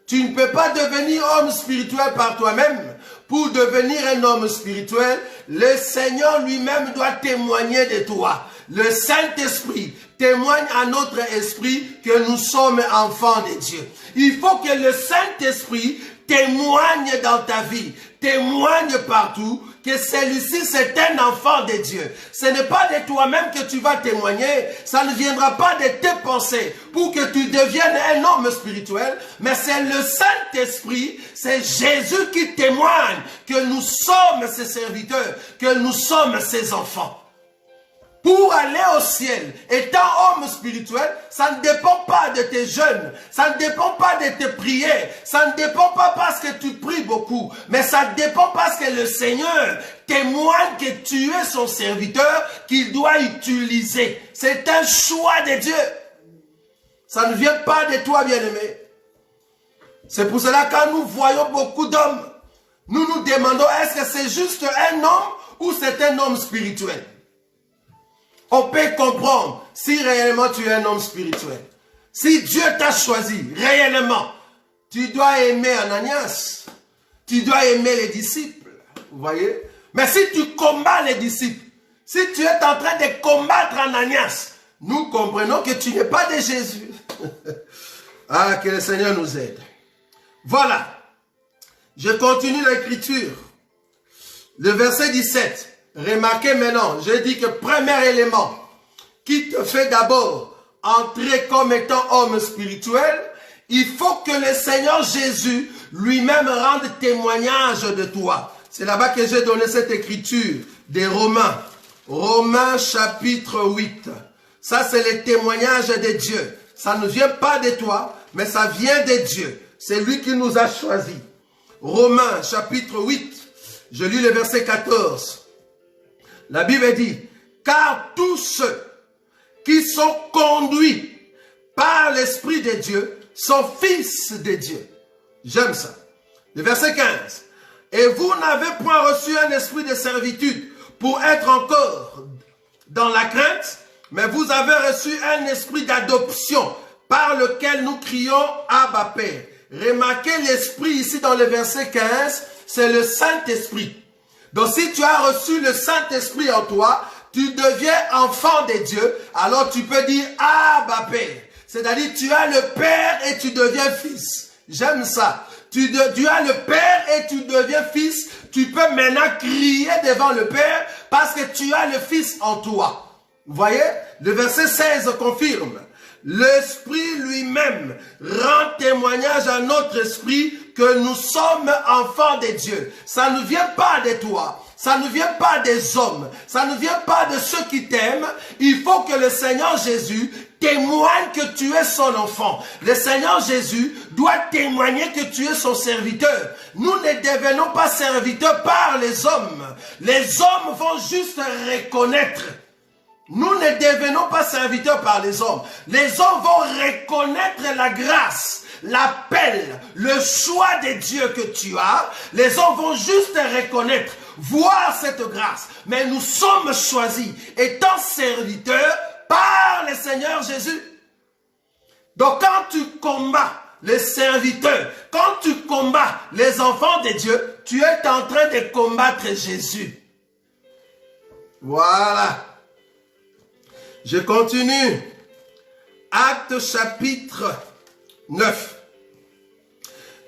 Tu ne peux pas devenir homme spirituel par toi-même. Pour devenir un homme spirituel, le Seigneur lui-même doit témoigner de toi. Le Saint-Esprit témoigne à notre esprit que nous sommes enfants de Dieu. Il faut que le Saint-Esprit témoigne dans ta vie, témoigne partout que celui-ci c'est un enfant de Dieu. Ce n'est pas de toi-même que tu vas témoigner, ça ne viendra pas de tes pensées pour que tu deviennes un homme spirituel, mais c'est le Saint-Esprit, c'est Jésus qui témoigne que nous sommes ses serviteurs, que nous sommes ses enfants. Pour aller au ciel, étant homme spirituel, ça ne dépend pas de tes jeûnes, ça ne dépend pas de tes prières, ça ne dépend pas parce que tu pries beaucoup, mais ça dépend parce que le Seigneur témoigne que tu es son serviteur qu'il doit utiliser. C'est un choix de Dieu. Ça ne vient pas de toi, bien-aimé. C'est pour cela que quand nous voyons beaucoup d'hommes, nous nous demandons, est-ce que c'est juste un homme ou c'est un homme spirituel? On peut comprendre si réellement tu es un homme spirituel. Si Dieu t'a choisi réellement, tu dois aimer Ananias. Tu dois aimer les disciples. Vous voyez? Mais si tu combats les disciples, si tu es en train de combattre Ananias, nous comprenons que tu n'es pas de Jésus. Ah, que le Seigneur nous aide. Voilà. Je continue l'écriture. Le verset 17. Remarquez maintenant, je dis que premier élément qui te fait d'abord entrer comme étant homme spirituel, il faut que le Seigneur Jésus lui-même rende témoignage de toi. C'est là-bas que j'ai donné cette écriture des Romains. Romains chapitre 8. Ça, c'est le témoignage de Dieu. Ça ne vient pas de toi, mais ça vient de Dieu. C'est lui qui nous a choisis. Romains chapitre 8. Je lis le verset 14. La Bible dit, car tous ceux qui sont conduits par l'Esprit de Dieu sont fils de Dieu. J'aime ça. Le verset 15. Et vous n'avez point reçu un esprit de servitude pour être encore dans la crainte, mais vous avez reçu un esprit d'adoption par lequel nous crions Abba Père. Remarquez l'esprit ici dans le verset 15, c'est le Saint-Esprit. Donc si tu as reçu le Saint-Esprit en toi, tu deviens enfant de Dieu, alors tu peux dire Abba Père. C'est-à-dire tu as le Père et tu deviens fils. J'aime ça. Tu as le Père et tu deviens fils. Tu peux maintenant crier devant le Père parce que tu as le Fils en toi. Vous voyez? Le verset 16 confirme. L'Esprit lui-même rend témoignage à notre esprit que nous sommes enfants de Dieu. Ça ne vient pas de toi. Ça ne vient pas des hommes. Ça ne vient pas de ceux qui t'aiment. Il faut que le Seigneur Jésus témoigne que tu es son enfant. Le Seigneur Jésus doit témoigner que tu es son serviteur. Nous ne devenons pas serviteurs par les hommes. Les hommes vont juste reconnaître. Nous ne devenons pas serviteurs par les hommes. Les hommes vont reconnaître la grâce, l'appel, le choix de Dieu que tu as. Les hommes vont juste reconnaître, voir cette grâce. Mais nous sommes choisis, étant serviteurs par le Seigneur Jésus. Donc quand tu combats les serviteurs, quand tu combats les enfants de Dieu, tu es en train de combattre Jésus. Voilà. Je continue. Actes chapitre 9.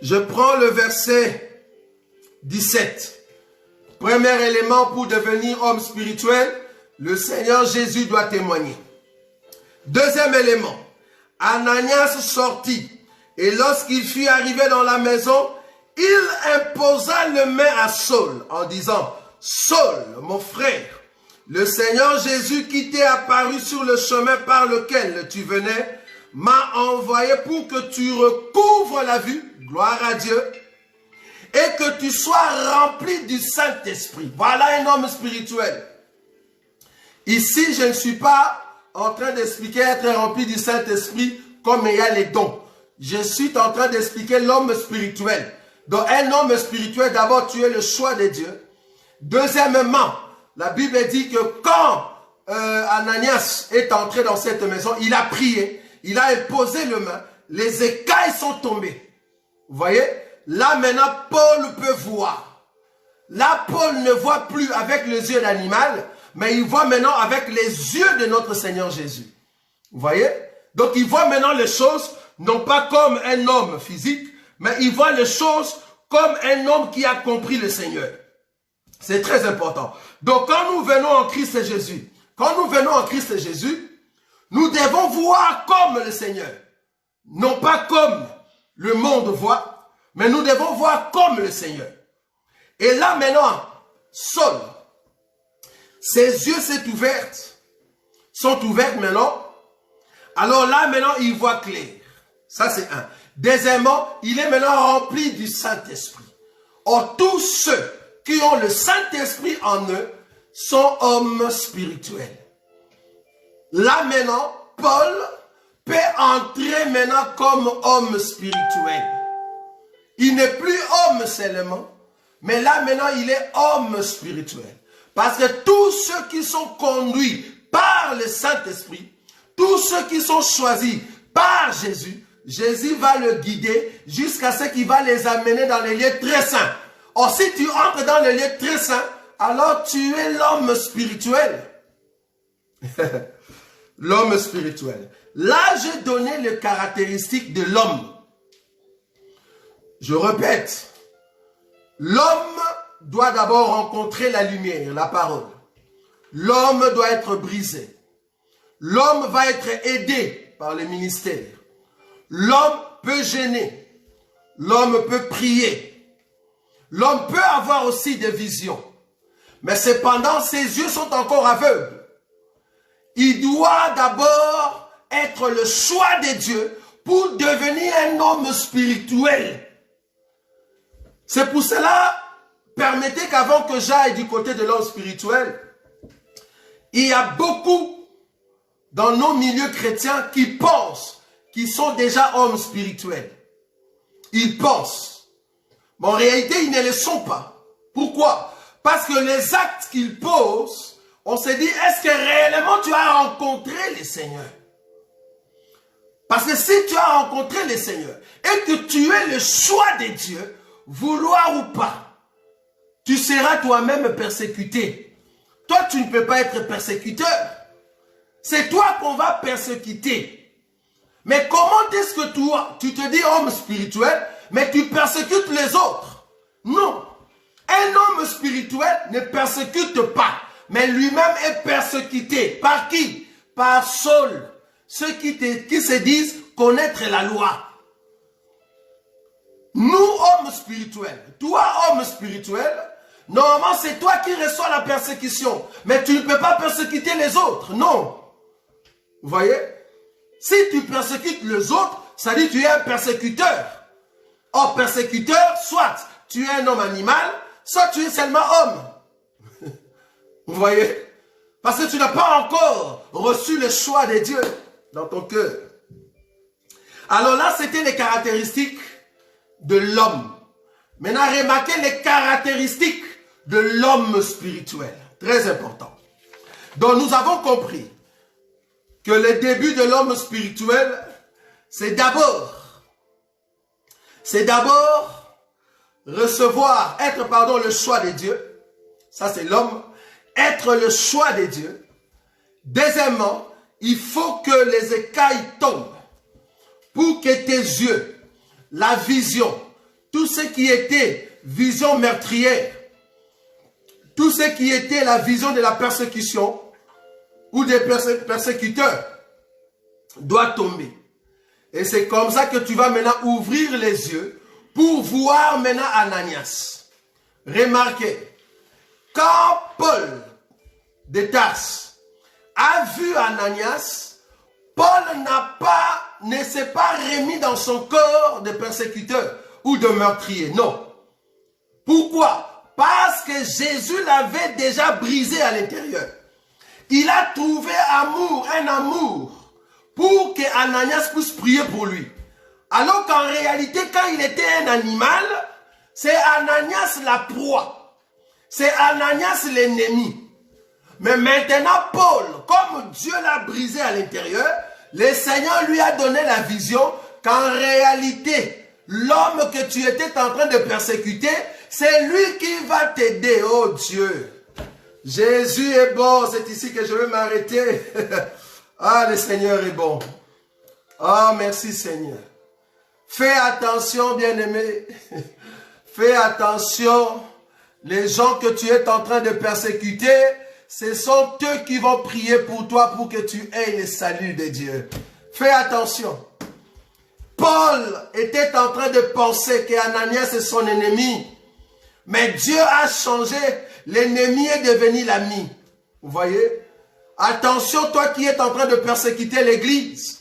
Je prends le verset 17. Premier élément pour devenir homme spirituel, le Seigneur Jésus doit témoigner. Deuxième élément, Ananias sortit et lorsqu'il fut arrivé dans la maison, il imposa le main à Saul en disant, Saul, mon frère, le Seigneur Jésus qui t'est apparu sur le chemin par lequel tu venais m'a envoyé pour que tu recouvres la vue, gloire à Dieu, et que tu sois rempli du Saint-Esprit. Voilà un homme spirituel. Ici, je ne suis pas en train d'expliquer être rempli du Saint-Esprit comme il y a les dons. Je suis en train d'expliquer l'homme spirituel. Donc, un homme spirituel, d'abord, tu es le choix de Dieu. Deuxièmement, la Bible dit que quand Ananias est entré dans cette maison, il a prié, il a imposé le main, les écailles sont tombées. Vous voyez? Là maintenant, Paul peut voir. Là, Paul ne voit plus avec les yeux d'animal, mais il voit maintenant avec les yeux de notre Seigneur Jésus. Vous voyez? Donc il voit maintenant les choses, non pas comme un homme physique, mais il voit les choses comme un homme qui a compris le Seigneur. C'est très important. Donc quand nous venons en Christ Jésus, nous devons voir comme le Seigneur. Non pas comme le monde voit, mais nous devons voir comme le Seigneur. Et là maintenant, Saul, ses yeux sont ouverts maintenant. Alors là maintenant, il voit clair. Ça c'est un. Deuxièmement, il est maintenant rempli du Saint-Esprit. Or, tous ceux qui ont le Saint-Esprit en eux sont hommes spirituels. Là maintenant, Paul peut entrer maintenant comme homme spirituel. Il n'est plus homme seulement, mais là maintenant il est homme spirituel. Parce que tous ceux qui sont conduits par le Saint-Esprit, tous ceux qui sont choisis par Jésus, Jésus va le guider jusqu'à ce qu'il va les amener dans les lieux très saints. Or, si tu entres dans les lieux très saints, alors tu es l'homme spirituel. L'homme spirituel. Là, j'ai donné les caractéristiques de l'homme. Je répète, l'homme doit d'abord rencontrer la lumière, la parole. L'homme doit être brisé. L'homme va être aidé par les ministères. L'homme peut gêner. L'homme peut prier. L'homme peut avoir aussi des visions. Mais cependant, ses yeux sont encore aveugles. Il doit d'abord être le choix de Dieu pour devenir un homme spirituel. C'est pour cela, permettez qu'avant que j'aille du côté de l'homme spirituel, il y a beaucoup dans nos milieux chrétiens qui pensent qu'ils sont déjà hommes spirituels. Ils pensent. Mais en réalité, ils ne le sont pas. Pourquoi? Parce que les actes qu'ils posent, on se dit, est-ce que réellement tu as rencontré le Seigneur? Parce que si tu as rencontré le Seigneur et que tu es le choix de Dieu, vouloir ou pas, tu seras toi-même persécuté. Toi, tu ne peux pas être persécuteur. C'est toi qu'on va persécuter. Mais comment est-ce que toi, tu te dis homme spirituel, mais tu persécutes les autres? Non. Un homme spirituel ne persécute pas, mais lui-même est persécuté. Par qui? Par Saul. Ceux qui se disent connaître la loi. Nous, hommes spirituels, toi, homme spirituel, normalement, c'est toi qui reçois la persécution. Mais tu ne peux pas persécuter les autres. Non. Vous voyez? Si tu persécutes les autres, ça dit que tu es un persécuteur. Or, persécuteur, soit tu es un homme animal, soit tu es seulement homme. Vous voyez? Parce que tu n'as pas encore reçu le choix de Dieu dans ton cœur. Alors là, c'était les caractéristiques de l'homme. Maintenant, remarquez les caractéristiques de l'homme spirituel. Très important. Donc, nous avons compris que le début de l'homme spirituel, c'est d'abord recevoir, être, le choix de Dieu. Ça, c'est l'homme. Être le choix de Dieu. Deuxièmement, il faut que les écailles tombent pour que tes yeux, la vision, tout ce qui était vision meurtrière, tout ce qui était la vision de la persécution ou des persécuteurs doit tomber. Et c'est comme ça que tu vas maintenant ouvrir les yeux pour voir maintenant Ananias. Remarquez, quand Paul de Tarse a vu Ananias, Paul ne s'est pas remis dans son corps de persécuteur ou de meurtrier. Non. Pourquoi? Parce que Jésus l'avait déjà brisé à l'intérieur. Il a trouvé un amour pour que Ananias puisse prier pour lui. Alors qu'en réalité, quand il était un animal, c'est Ananias la proie. C'est Ananias l'ennemi. Mais maintenant, Paul, comme Dieu l'a brisé à l'intérieur, le Seigneur lui a donné la vision qu'en réalité, l'homme que tu étais en train de persécuter, c'est lui qui va t'aider. Oh Dieu! Jésus est bon, c'est ici que je vais m'arrêter. Ah, le Seigneur est bon. Oh, merci Seigneur. Fais attention, bien-aimé. Fais attention. Les gens que tu es en train de persécuter, ce sont eux qui vont prier pour toi pour que tu aies le salut de Dieu. Fais attention. Paul était en train de penser qu'Ananias est son ennemi. Mais Dieu a changé. L'ennemi est devenu l'ami. Vous voyez? Attention, toi qui es en train de persécuter l'église.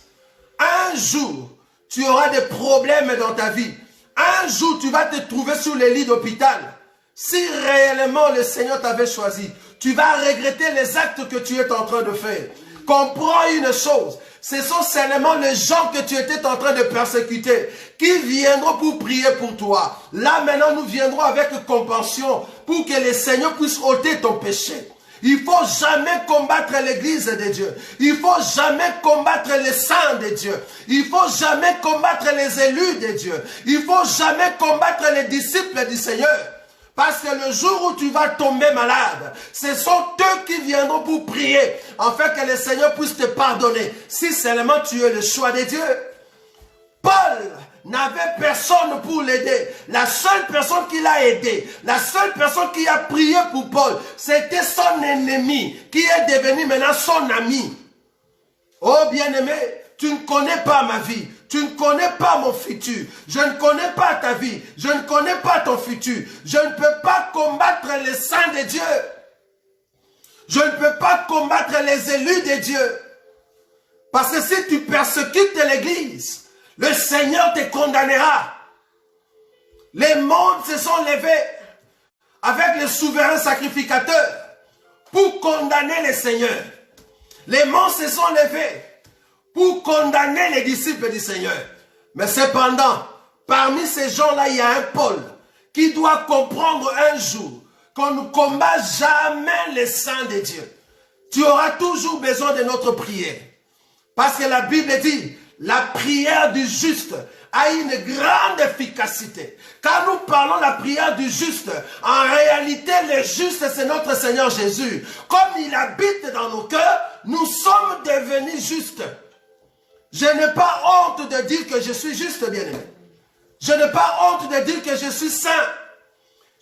Un jour, tu auras des problèmes dans ta vie. Un jour, tu vas te trouver sur les lits d'hôpital. Si réellement le Seigneur t'avait choisi, tu vas regretter les actes que tu es en train de faire. Comprends une chose. ce sont seulement les gens que tu étais en train de persécuter qui viendront pour prier pour toi. Là maintenant nous viendrons avec compassion pour que le Seigneur puisse ôter ton péché. Il ne faut jamais combattre l'église de Dieu. Il ne faut jamais combattre les saints de Dieu. Il ne faut jamais combattre les élus de Dieu. Il ne faut jamais combattre les disciples du Seigneur. Parce que le jour où tu vas tomber malade, ce sont eux qui viendront pour prier, afin que le Seigneur puisse te pardonner, si seulement tu es le choix de Dieu. Paul n'avait personne pour l'aider. La seule personne qui l'a aidé, la seule personne qui a prié pour Paul, c'était son ennemi, qui est devenu maintenant son ami. Oh bien-aimé, tu ne connais pas ma vie. Tu ne connais pas mon futur. Je ne connais pas ta vie. Je ne connais pas ton futur. Je ne peux pas combattre les saints de Dieu. Je ne peux pas combattre les élus de Dieu. Parce que si tu persécutes l'église, le Seigneur te condamnera. Les mondes se sont levés avec le souverain sacrificateur pour condamner les seigneurs. Les mondes se sont levés pour condamner les disciples du Seigneur. Mais cependant, parmi ces gens-là, il y a un Paul qui doit comprendre un jour qu'on ne combat jamais les saints de Dieu. Tu auras toujours besoin de notre prière. Parce que la Bible dit, la prière du juste a une grande efficacité. Quand nous parlons de la prière du juste, en réalité, le juste, c'est notre Seigneur Jésus. Comme il habite dans nos cœurs, nous sommes devenus justes. Je n'ai pas honte de dire que je suis juste, bien-aimé. Je n'ai pas honte de dire que je suis saint.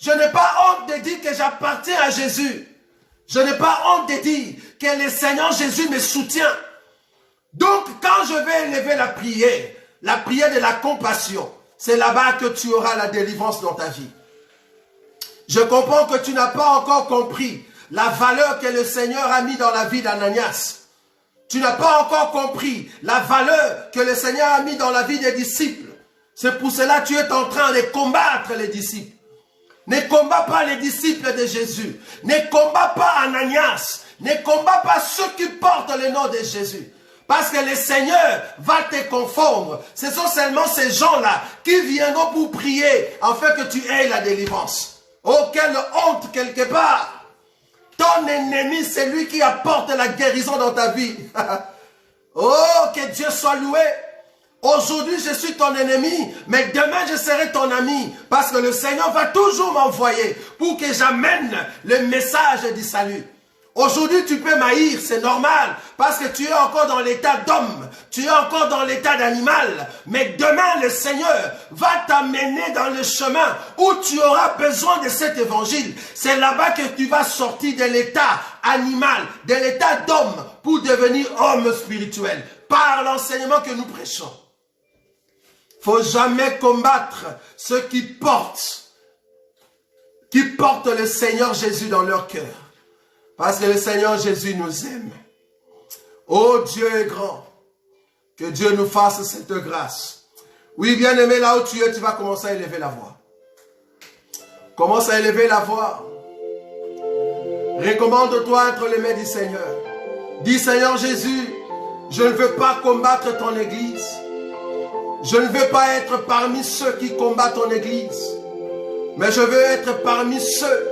Je n'ai pas honte de dire que j'appartiens à Jésus. Je n'ai pas honte de dire que le Seigneur Jésus me soutient. Donc, quand je vais élever la prière de la compassion, c'est là-bas que tu auras la délivrance dans ta vie. Je comprends que tu n'as pas encore compris la valeur que le Seigneur a mis dans la vie d'Ananias. Tu n'as pas encore compris la valeur que le Seigneur a mis dans la vie des disciples. C'est pour cela que tu es en train de combattre les disciples. Ne combats pas les disciples de Jésus. Ne combats pas Ananias. Ne combats pas ceux qui portent le nom de Jésus. Parce que le Seigneur va te confondre. Ce sont seulement ces gens-là qui viendront pour prier afin que tu aies la délivrance. Oh, quelle honte quelque part. Ton ennemi, c'est lui qui apporte la guérison dans ta vie. Oh, que Dieu soit loué. Aujourd'hui, je suis ton ennemi, mais demain, je serai ton ami. Parce que le Seigneur va toujours m'envoyer pour que j'amène le message du salut. Aujourd'hui, tu peux m'haïr, c'est normal, parce que tu es encore dans l'état d'homme, tu es encore dans l'état d'animal. Mais demain, le Seigneur va t'amener dans le chemin où tu auras besoin de cet évangile. C'est là-bas que tu vas sortir de l'état animal, de l'état d'homme, pour devenir homme spirituel, par l'enseignement que nous prêchons. Il ne faut jamais combattre ceux qui portent le Seigneur Jésus dans leur cœur. Parce que le Seigneur Jésus nous aime. Oh, Dieu est grand. Que Dieu nous fasse cette grâce. Oui, bien-aimé, là où tu es, tu vas commencer à élever la voix. Commence à élever la voix. Recommande-toi entre les mains du Seigneur. Dis, Seigneur Jésus, je ne veux pas combattre ton église. Je ne veux pas être parmi ceux qui combattent ton église. Mais je veux être parmi ceux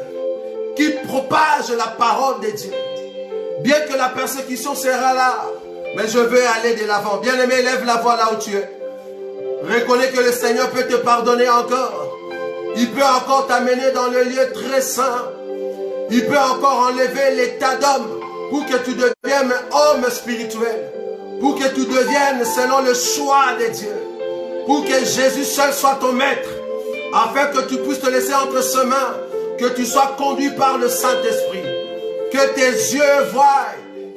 qui propage la parole de Dieu. Bien que la persécution sera là, mais je veux aller de l'avant. Bien-aimé, lève la voix là où tu es. Reconnais que le Seigneur peut te pardonner encore. Il peut encore t'amener dans le lieu très saint. Il peut encore enlever l'état d'homme pour que tu deviennes homme spirituel. Pour que tu deviennes selon le choix de Dieu. Pour que Jésus seul soit ton maître. Afin que tu puisses te laisser entre ses mains. Que tu sois conduit par le Saint-Esprit. Que tes yeux voient.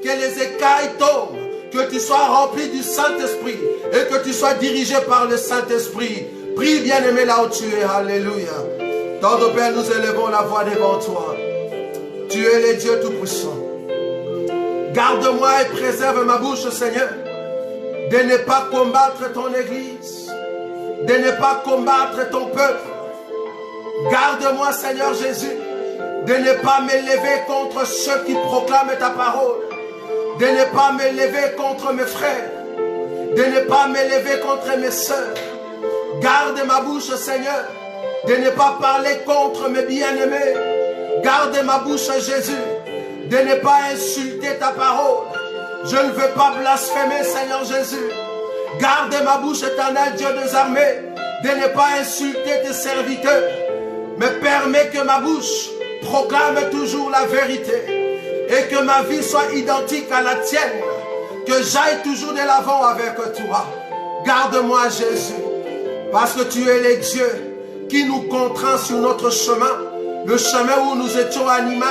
Que les écailles tombent. Que tu sois rempli du Saint-Esprit. Et que tu sois dirigé par le Saint-Esprit. Prie bien-aimé là où tu es. Alléluia. Tendre Père, nous élevons la voix devant toi. Tu es le Dieu Tout-Puissant. Garde-moi et préserve ma bouche, Seigneur. De ne pas combattre ton Église. De ne pas combattre ton peuple. Garde-moi, Seigneur Jésus, de ne pas m'élever contre ceux qui proclament ta parole, de ne pas m'élever contre mes frères, de ne pas m'élever contre mes sœurs. Garde ma bouche, Seigneur, de ne pas parler contre mes bien-aimés. Garde ma bouche, Jésus, de ne pas insulter ta parole. Je ne veux pas blasphémer, Seigneur Jésus. Garde ma bouche, éternel Dieu des armées, de ne pas insulter tes serviteurs. Mais permets que ma bouche proclame toujours la vérité et que ma vie soit identique à la tienne. Que j'aille toujours de l'avant avec toi. Garde-moi, Jésus, parce que tu es le Dieu qui nous contraint sur notre chemin, le chemin où nous étions animaux,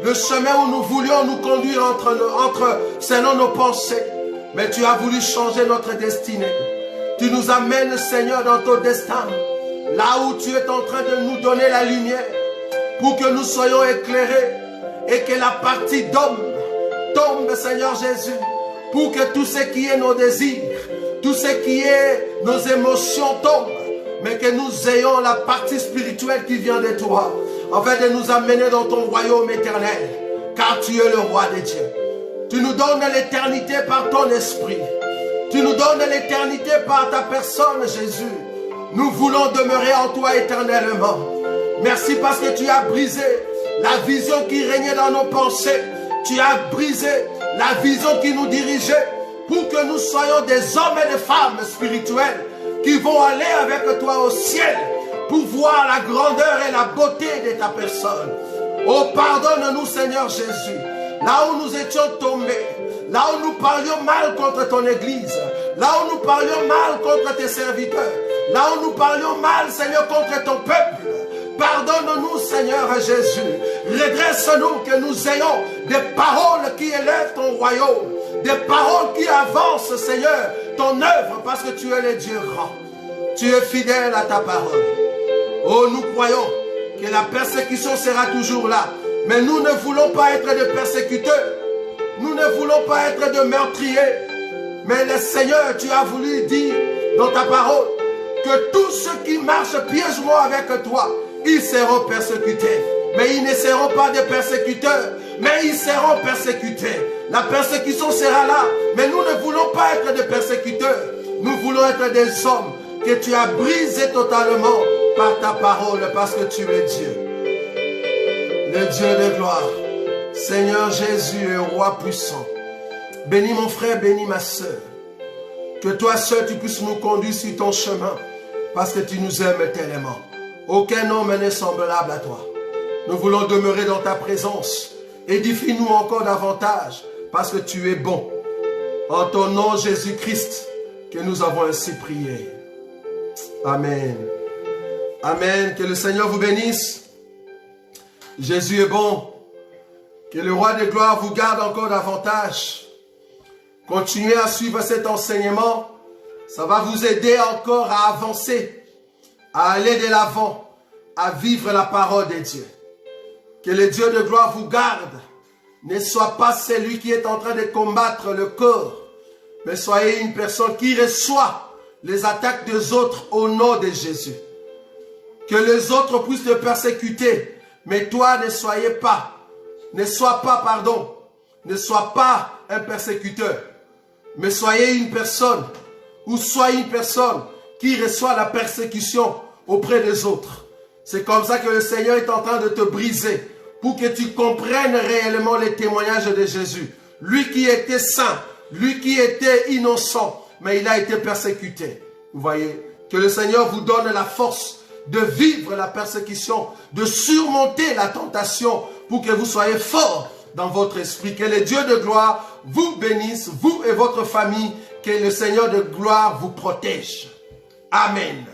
le chemin où nous voulions nous conduire selon nos pensées. Mais tu as voulu changer notre destinée. Tu nous amènes, Seigneur, dans ton destin, là où tu es en train de nous donner la lumière, pour que nous soyons éclairés et que la partie d'homme tombe, Seigneur Jésus, pour que tout ce qui est nos désirs, tout ce qui est nos émotions tombe, mais que nous ayons la partie spirituelle qui vient de toi, afin de nous amener dans ton royaume éternel, car tu es le roi des dieux. Tu nous donnes l'éternité par ton esprit. Tu nous donnes l'éternité par ta personne, Jésus. Nous voulons demeurer en toi éternellement. Merci parce que tu as brisé la vision qui régnait dans nos pensées. Tu as brisé la vision qui nous dirigeait pour que nous soyons des hommes et des femmes spirituels qui vont aller avec toi au ciel pour voir la grandeur et la beauté de ta personne. Oh, pardonne-nous, Seigneur Jésus, là où nous étions tombés, là où nous parlions mal contre ton Église, là où nous parlions mal contre tes serviteurs, là où nous parlions mal, Seigneur, contre ton peuple. Pardonne-nous, Seigneur Jésus. Redresse-nous que nous ayons des paroles qui élèvent ton royaume, des paroles qui avancent, Seigneur, ton œuvre, parce que tu es le Dieu grand. Tu es fidèle à ta parole. Oh, nous croyons que la persécution sera toujours là. Mais nous ne voulons pas être des persécuteurs. Nous ne voulons pas être de meurtriers. Mais le Seigneur, tu as voulu dire dans ta parole que tous ceux qui marchent piègement avec toi, ils seront persécutés. Mais ils ne seront pas des persécuteurs, mais ils seront persécutés. La persécution sera là, mais nous ne voulons pas être des persécuteurs. Nous voulons être des hommes que tu as brisés totalement par ta parole, parce que tu es Dieu. Le Dieu de gloire. Seigneur Jésus est roi puissant. Bénis mon frère, bénis ma soeur. Que toi seul tu puisses nous conduire sur ton chemin, parce que tu nous aimes tellement. Aucun homme n'est semblable à toi. Nous voulons demeurer dans ta présence. Édifie-nous encore davantage, parce que tu es bon. En ton nom Jésus-Christ, que nous avons ainsi prié. Amen. Amen. Que le Seigneur vous bénisse. Jésus est bon. Que le roi de gloire vous garde encore davantage. Continuez à suivre cet enseignement. Ça va vous aider encore à avancer, à aller de l'avant, à vivre la parole de Dieu. Que le Dieu de gloire vous garde. Ne soit pas celui qui est en train de combattre le corps, mais soyez une personne qui reçoit les attaques des autres au nom de Jésus. Que les autres puissent te persécuter, mais toi ne sois pas un persécuteur, mais soyez une personne, ou soyez une personne qui reçoit la persécution auprès des autres. C'est comme ça que le Seigneur est en train de te briser, pour que tu comprennes réellement les témoignages de Jésus. Lui qui était saint, lui qui était innocent, mais il a été persécuté. Vous voyez, que le Seigneur vous donne la force de vivre la persécution, de surmonter la tentation, pour que vous soyez forts dans votre esprit. Que le Dieu de gloire vous bénisse, vous et votre famille. Que le Seigneur de gloire vous protège. Amen.